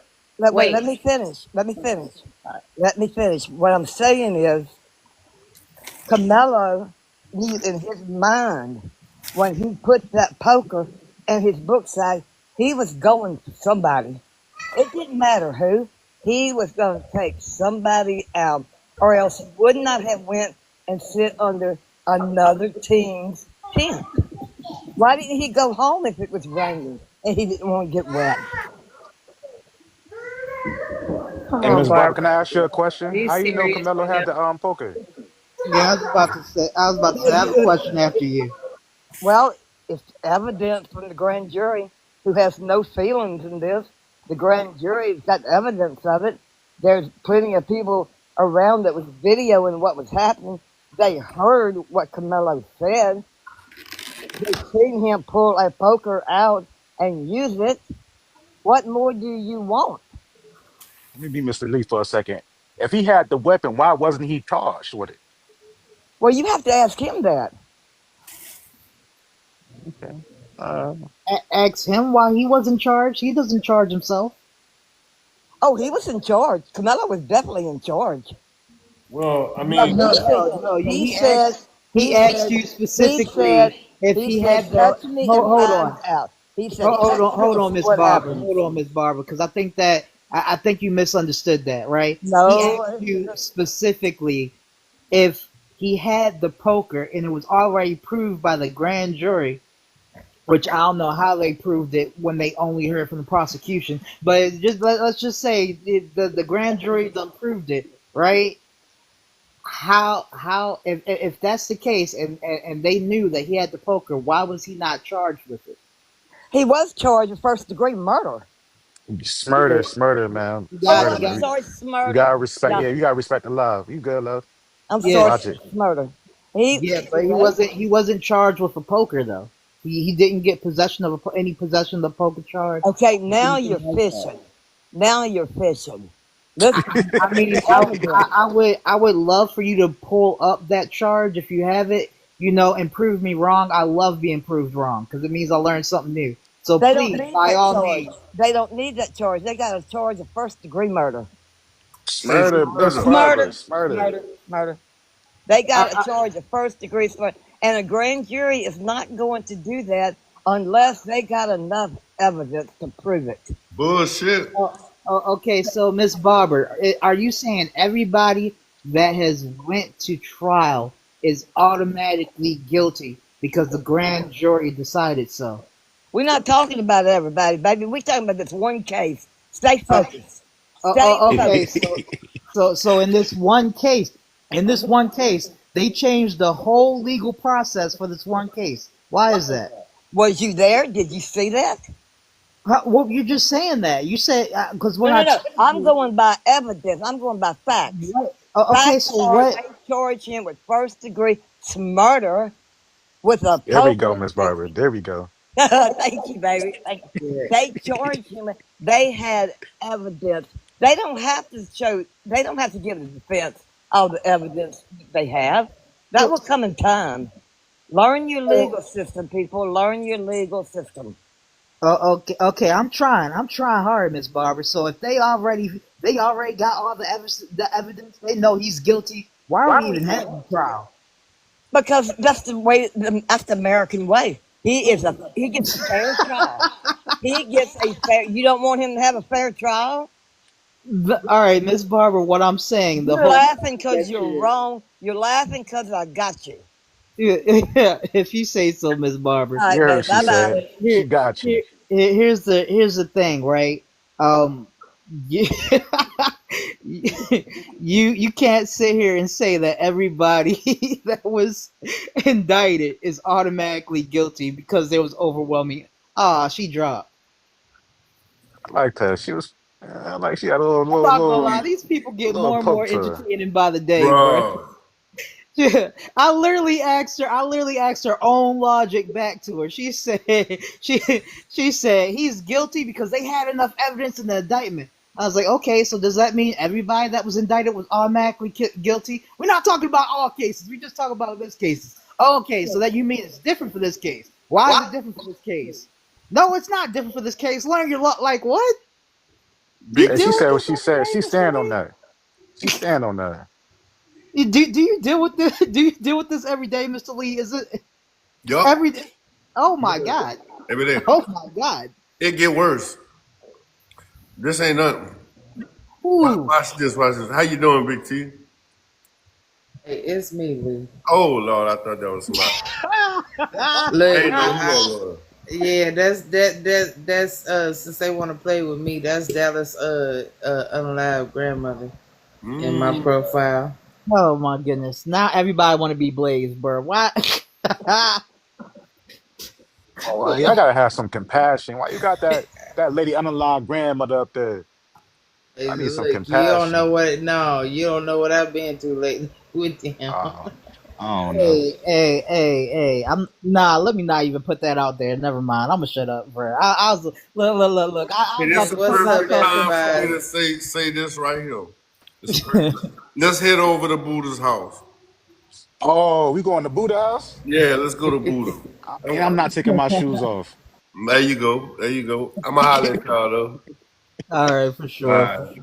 Wait. Wait. Let me finish. Let me finish. Let me finish. What I'm saying is, Carmelo, he in his mind, when he put that poker in his book side, he was going to somebody. It didn't matter who. He was going to take somebody out, or else he would not have went and sit under another team's tent. Why didn't he go home if it was raining and he didn't want to get wet? Come hey, on, Miss Barbara, can Barbara. I ask you a question? Be How you know serious Carmelo right had now. the poker? Yeah, I was about to say, I have a question after you. Well, it's evidence from the grand jury who has no feelings in this. The grand jury's got evidence of it. There's plenty of people around that was videoing what was happening. They heard what Carmelo said. They seen him pull a poker out and use it. What more do you want? Let me be Mr. Lee for a second. If he had the weapon, why wasn't he charged with it? Well, you have to ask him that. Okay. Uh, Ask him why he wasn't charged. He doesn't charge himself. Oh, he was in charge. Carmelo was definitely in charge. Well, I No, mean, no, no, no. He He said, asked. He he asked said, you he said, specifically if he he said, had the. touch me and Hold find on. out. He said, touch me Hold and on, see Miss what Barber. happens. Hold on, Miss Barber, because I think that I think you misunderstood that, right? He asked No, you specifically if he had the poker and it was already proved by the grand jury, which I don't know how they proved it when they only heard from the prosecution. But just let's just say the grand jury done proved it, right? How if that's the case and they knew that he had the poker, why was he not charged with it? he was charged with first degree murder. Smurder, smurder, man, Oh, You I'm smurder. got sorry, You murder. gotta respect. Yeah, Yeah, you gotta respect the love. You good, love? I'm That's sorry, yeah, logic. murder. He, yeah, but well, he wasn't charged with a poker though. He didn't get possession of any possession of the poker charge okay, or now anything you're like that. fishing. Now you're fishing. Listen to I mean, evidence. I would love for you to pull up that charge if you have it, and prove me wrong. I love being proved wrong because it means I learned something new. So They don't please, need by that all charge. means, They don't need that charge. They got a charge of first degree murder. hey, Smurder, Miss murder. Barber, Murder, smurder. murder, murder. They got a I, charge of first degree murder. And a grand jury is not going to do that unless they got enough evidence to prove it. Bullshit. okay. So Miss Barber, are you saying everybody that has went to trial is automatically guilty because the grand jury decided so? We're not talking about everybody, baby. We're talking about this one case. Stay Uh, focused. Stay okay, focused. so in this one case, they changed the whole legal process for this one case. Why is that? Was you there? Did you see that? Well, you're just saying that. You said because No, when no, I no. told I'm you, going by evidence. I'm going by facts. what, okay, Facts so are what? they charge him with first degree murder with a There we go, poker. Miss Barber. There we go. Thank you, baby. Thank you. Yeah. They charged him. They had evidence. They don't have to show. They don't have to give the defense all the evidence they have. That will come in time. Learn your legal system, people. Learn your legal system. Okay. I'm trying hard, Miss Barber. So if they already got all the evidence, they know he's guilty. Why are we even having a trial? Because that's the way. That's the American way. He gets a fair trial. He gets a fair. You don't want him to have a fair trial. All right, Miss Barber. What I'm saying, the You're whole laughing because that you're shit. wrong. You're laughing because I got you. Yeah, if you say so, Miss Barber. All You right, heard what babe. she Bye bye. said. She Here, got you. here's the thing, right? You, you can't sit here and say that everybody that was indicted is automatically guilty because there was overwhelming. Ah, she dropped. I liked her. She was like she had a I'm not gonna lie, these people get little more and more poke to her. entertaining by the day, bro. Bro. Yeah, I literally asked her. I literally asked her own logic back to her. She said she she said he's guilty because they had enough evidence in the indictment. I was like, okay, so does that mean everybody that was indicted was automatically guilty? We're not talking about all cases. We just talking about this cases. Okay, so that you mean it's different for this case? Why is it different for this case? No, it's not different for this case. Learn your law. Like what? You Big And T. she deal with said what this she every said. She day, Mr. stand on Lee? that. She stand on that. Do you deal with this? Do you deal with this every day, Mr. Lee? Is it Yup. every day? Oh my god! Every day. Oh my god! It get worse. This ain't nothing. Ooh. Watch this. Watch this. How you doing, Big T? Hey, it's me, Lee. Oh Lord, I thought that was somebody. I Look, ain't know who that was. yeah, that's since they want to play with me, that's Dallas unalive grandmother in my Mm. profile. Oh my goodness! Now everybody want to be Blaze, bro. Why? Oh, well, y'all gotta have some compassion. Why you got that lady unalive grandmother up there? Hey, I need some look, you don't know compassion. what. No, you don't know what I've been through lately with them. Oh, I don't know. Hey! I'm nah. Let me not even put that out there. Never mind. I'm gonna shut up, bro. I was look. I Hey, was this about is to the What's put my up, perfect past time in for me everybody? to say this right here. It's perfect. Let's head over to Buddha's house. Oh, we going to Buddha house? Yeah, let's go to Buddha. And I'm not taking my shoes off. There you go. There you go. I'ma holler at y'all though. All right, for All sure. right.